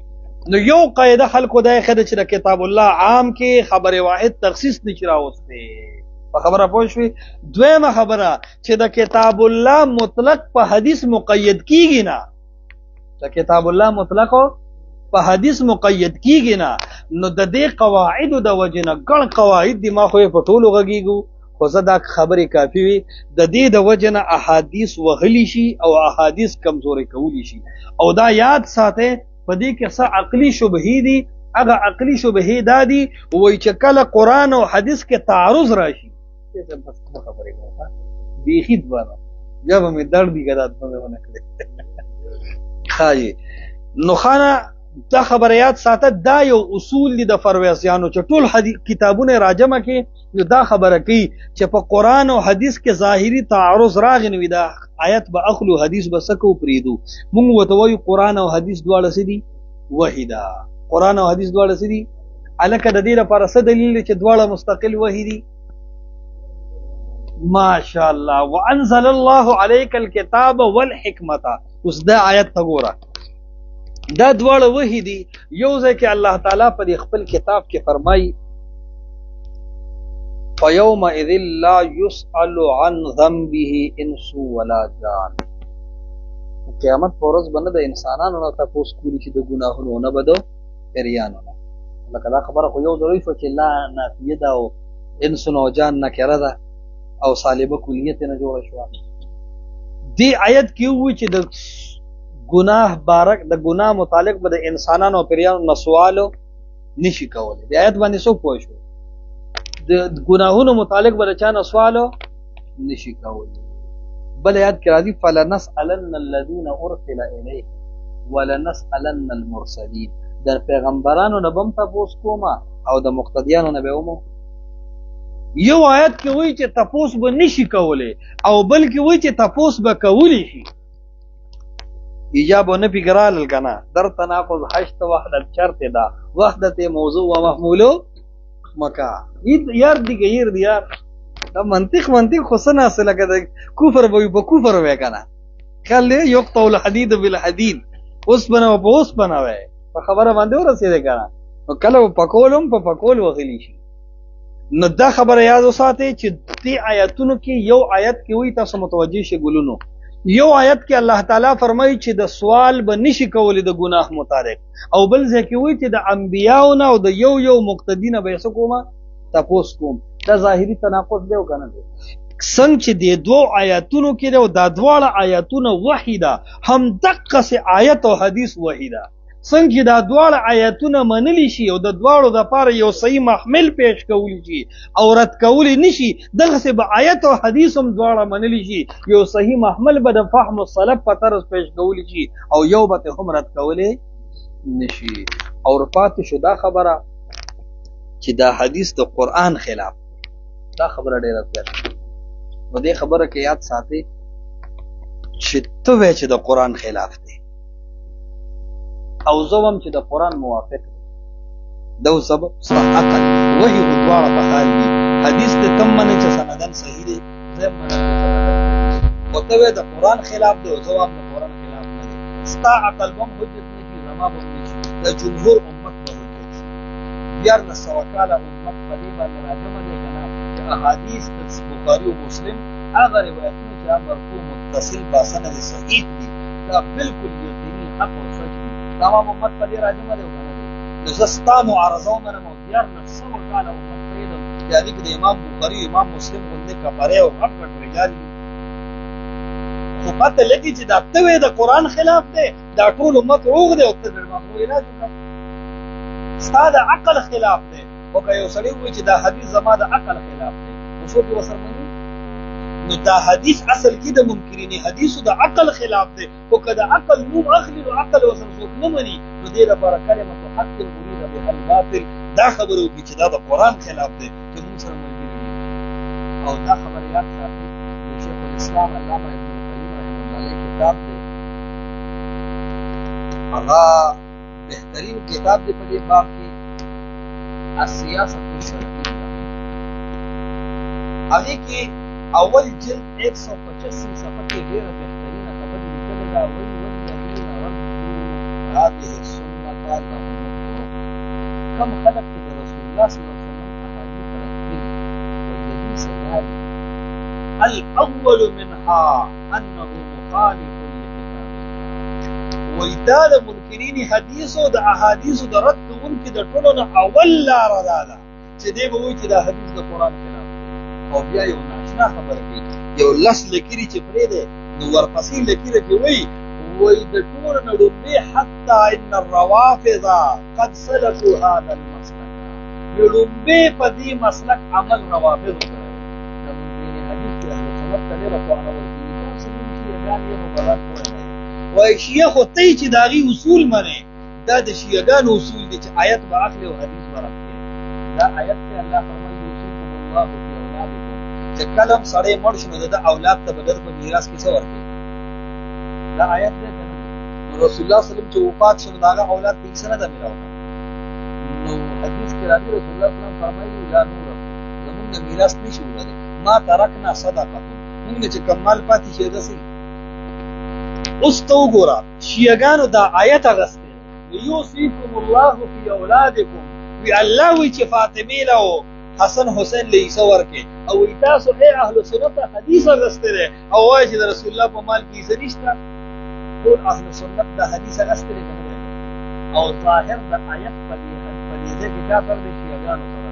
Speaker 1: نو یو قاعده خلکو دا یې ښه ده چې د کتاب الله عام کې خبرې واحد تخصیص نشي راوستی په خبره پوه شوې دویمه خبره چې د کتاب الله مطلق په حدیث مقید کېږي نه د کتاب الله مطلق په حدیث مقید کېږي نه نو د دې قواعدو د وجې نه ګڼ قواعد دي ما خو یې په ټولو غږېږو خو زه دا خبرې کافي وي د دې د وجې نه احادیث وهلی شي او احادیث کمزوري کولی شي او دا یاد ساتئ په دې کې څه عقلي شبهې دي هغه عقلي شبهې دا دي وایي چې کله قرآن او حدیث کې تعارض راشي خبرې کوم بیخي دوانه بیا به مې درد دي که دا دومره ونه کړې ښایي نو خانه دا خبره یاد ساته دا یو اصول دي د فرویسیانو چې ټول کتابونه راجمه کې نو دا خبره کوي چې په قرآن او حدیث کې ظاهري تعارض راغی نو دا آیت به اخلو حدیث به سکو پریدو مونږ ورته وایو قرآن او حدیث دواړه څه دي وحی ده قرآن او حدیث دواړه څه دي هلکه د دې لپاره څه دلیل دی چې دواړه مستقل وحی دي ماشاء الله وانزل الله عليك الكتاب والحکمت اوس دا آیت ته ګوره دا دواړه وحی دي یو ځای کې الله تعالی په خپل کتاب کې فرمایي فَيَوْمَئِذٍ لَا يُسْأَلُ عَنْ ذَنْبِهِ إِنْسٌ وَلَا جَانٌ قیامت په ورځ باندې د انسانانو نه تپوس کولی چې د ګناهونو نه به د پیریانو نه لکه دا خبره خو یو ضروري شوه چې لا نافیه ده او انس او جان نکره ده او صالبه کلیه ترې نه جوړه شوه دې آیت کې ووایي چې د ګناه بارک د ګناه متعلق به د انسانانو او پیریانو نه سوال نشي کولی د آیت باندې څوک پوه شو د ګناهونو متعلق به د چا نه سوال نشي کولی بل آیات کې راځي فلنسألن الذين ارسل الیهم ولنسألن المرسلین د پیغمبرانو نه بم تاسو کومه او د مقتدیانو نه به ومو یو آیت کې وایي چې تاسو به نشي کولی او بلکې وایي چې تاسو به کولی شي ایجاب نه پیګرال کنا در تناقض حشت وحدت شرط دا وحدت موضوع و محمول مکا یار دی غیر دی یار دا منطق خو سن اصله کده کفر به کفر وې کنه کله یو قول حدید بالحدید اوس بنو په اوس بنوي په خبره باندې ورسېده کنه نو کله په پکول وغلی شي نو دا خبره یاد وساتئ چې دې آیاتونو کې یو آیت کې وي تاسو متوجي شئ ګلونو یو آیت کې الله تعالی فرمایي چې د سوال به نشي کولی د ګناه مطابق او بل ځکه وایي چې د انبیاو نه او د یو مقتدینه به څه کومه تاسو کوم دا ظاهري تناقض دی او کنه دی څنګه چې د دوه آیاتونو کې او دا دواړه آیاتونه وحی ده هم دقه سي آیت او حدیث وحی ده څنګه دا دواړه آیاتونه منلی شي او د دواړو د پاره یو صحیح محمل پیش کولی شي او رد کولی نشي دغه سه به آیت او حدیث هم دواړه منلی شي یو صحیح محمل به د فهم السلف په طرز پیش کولی شي او یو به هم رد کولی نشي او رفات شو دا خبره چې دا حدیث د قران خلاف دا خبره ډیره ده نو دې خبره کې یاد ساتئ چې ته وې چې د قران خلاف دی او زوم چې د قران موافق دی دا سبب عقل وحی دواړه په حال دي حدیث ته تمنه چې سندن صحیح دی زمونه متوي د قران خلاف دی او زوم د قران خلاف نه دی ستا عقل هم حجت نه کی زما به د جمهور امت په حجت یار د سوکاله امت په دې باندې راځم دی کنه احادیث د بخاری او مسلم هغه روایتونه چې مرفوع متصل با سند صحیح دي دا بالکل یقیني حق او سچ دي تمام امت په دې راځم دی کنه نو زستا معارضه منه مو یار د سوکاله امت پیدا یعنی د امام بخاری امام مسلم باندې کفاره او حق رجال خو پته لګي چې دا ته د قران خلاف دی دا ټول امت روغ دی او ته د مغرو علاج ستاسو عقل خلاف دی او که یو سړی وایي چې دا حدیث زما د عقل خلاف دی نو څوک وسره مني
Speaker 2: نو دا حدیث اصل کې د منکرین حدیثو د عقل خلاف دی، خو که د عقل نوم اخلي نو عقل ورسره څوک نه مني، نو دې لپاره کلمة حق اريد بها الباطل دا خبره وکړي چې دا د قرآن خلاف دی چې موږ سره ملګري دي. او دا خبره یاد ساتئ د شیخ الاسلام علامه ابن القیم رحمه الله علیه کتاب دی، هغه بهترین کتاب دی په دې باب کې، السیاست الشرعیه. هغې کې اول جلد 185 صفحه کې ډېره بهترینه خبره لیکلې ده، وایي والذین ردوا هذه السنة لهم الطرق. کم خلک چې د رسول الله صلی الله علیه وسلم احادیث رد کړي وایي د دې سزا الاول منها انه مخالف لكتاب الله. وایي دا د منکرین حدیثو د احادیثو د رد کوونکي د ټولو نه اول لاره دا ده چې دی به وایي چې دا حدیث د قرآن خلاف دی، او بیا یو ناشنا خبره کوي، یو لس لکیرې چې پرېږدی نو ورپسې لکیره کې وایي د ټولو نه لومړی حتی ان الروافض قد سلکوا هذا المسلک، لومړی په دې مسلک عمل روافضو کړی دی. د منکرین حدیث کې اهل سنت ته ډېره طعنه ورکوي، تاسو موږ شیعهګان یې خو بلد کړی دی. وایي شیعه خو ته چې د هغې اصول منې، دا د شیعهګانو اصول دي چې آیت به اخلي او حدیث به رد کړي. دا آیت کې الله فرمایي یوصیکم الله فی اولادکم، چې کله هم سړی مړ شي نو د ده اولاد ته به ده په میراث کې څه ورکوي. دا آیت دی که نه؟ نو رسول الله صلی الله علیه وسلم چې وفات شو نو د هغه اولاد ته هیڅ نه ده میراث. نو حدیث کې راځي رسول الله صلی الله علیه وسلم فرمایي لا نور زمونږ د میراث نه شي وړلی، ما ترکنا صدقه، مونږ چې کوم مال پاتې شي داسې. اوس ته وګوره شیعهګانو دا آیت اخیستی دی، یوصیکم الله فی اولادکم، وی الله وی چې فاطمې له حسن حسین له عیسی ورکړي، او وی تاسو اهل سنت حدیث اخیستی دی او وایي چې د رسول الله په مال کې عیسی نشته. ټول اهل سنت دا حدیث اخیستی دی که نه دی؟ او ظاهر د آیت په دې ځای کې چا سره دی؟ شیعهګانو سره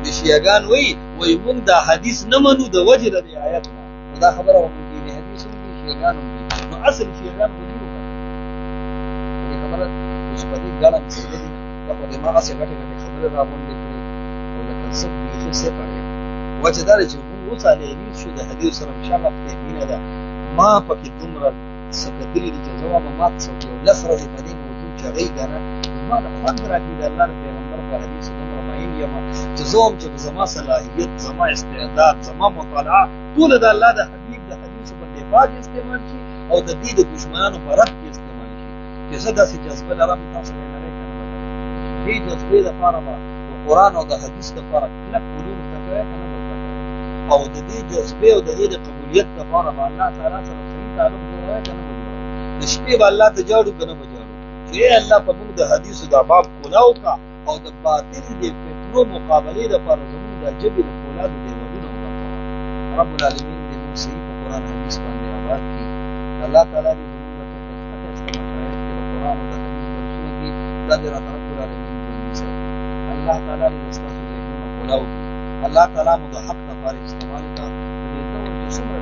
Speaker 2: دی. شیعهګان وایي موږ دا حدیث نه منو د وجې د دې آیت نه، نو دا خبره منکرین حدیث هم دي، شیعهګان هم دي. نو اصل شیعهګان خو دي وکړه دې خبره اوس په دې ګڼه مسله دي، دا خو دې ما هسې غټې غټې خبرې راغونډې کړې او لکه څه بیخي صفر یم. وجه دا ده چې موږ اوس اهلحدیث شو، د حدیث سره شغف دی، مینه ده. ما پکې دومره څه کتلي دي چې زه وایم ما ته څوک یو 10 ورځې په دې موضوع چغې که نه، زما د خوند راکړي د الله د پیغمبر په حدیثو دومره مین یم چې زه وایم چې زما صلاحیت، زما استعداد، زما مطالعه ټوله د الله د حبیب د حدیثو په دفاع کې استعمال شي او د دې د دشمنانو په رد کې استعمال شي. چې زه داسې جذبه لرم تاسو به لرئ که نه به لرئ. دې جذبې دپاره به د قرآن او د حدیث دپاره کلک علوم زده کوئ که نه به زده کوئ، او د دې جذبې او د دې د قبولیت دپاره به الله تعالی سره صحیح تعلق جوړوئ که نه به جوړوئ. د شپې به الله ته جاړو که نه به جاړو چې ای الله په موږ د حدیثو دا باب کولاو کا او د باطل د فتنو مقابلې دپاره زموږ د ژبې د فولادو دیوالونه وغږوه. رب العالمین دې موږ صحیح په قرآن حدیث باندې آباد کړي. الله تعالی دې زموږ ته په ښایسته مشایخ کې د قرآن او د حدیث درسونه دي، دا دې راته رب العالمین ژوندي ساتي. الله تعالی دې ستاسو ذهنونه کولاو کړي. الله تعالی مو د حق لپاره استعمال کړه. په دې ډول چې څومره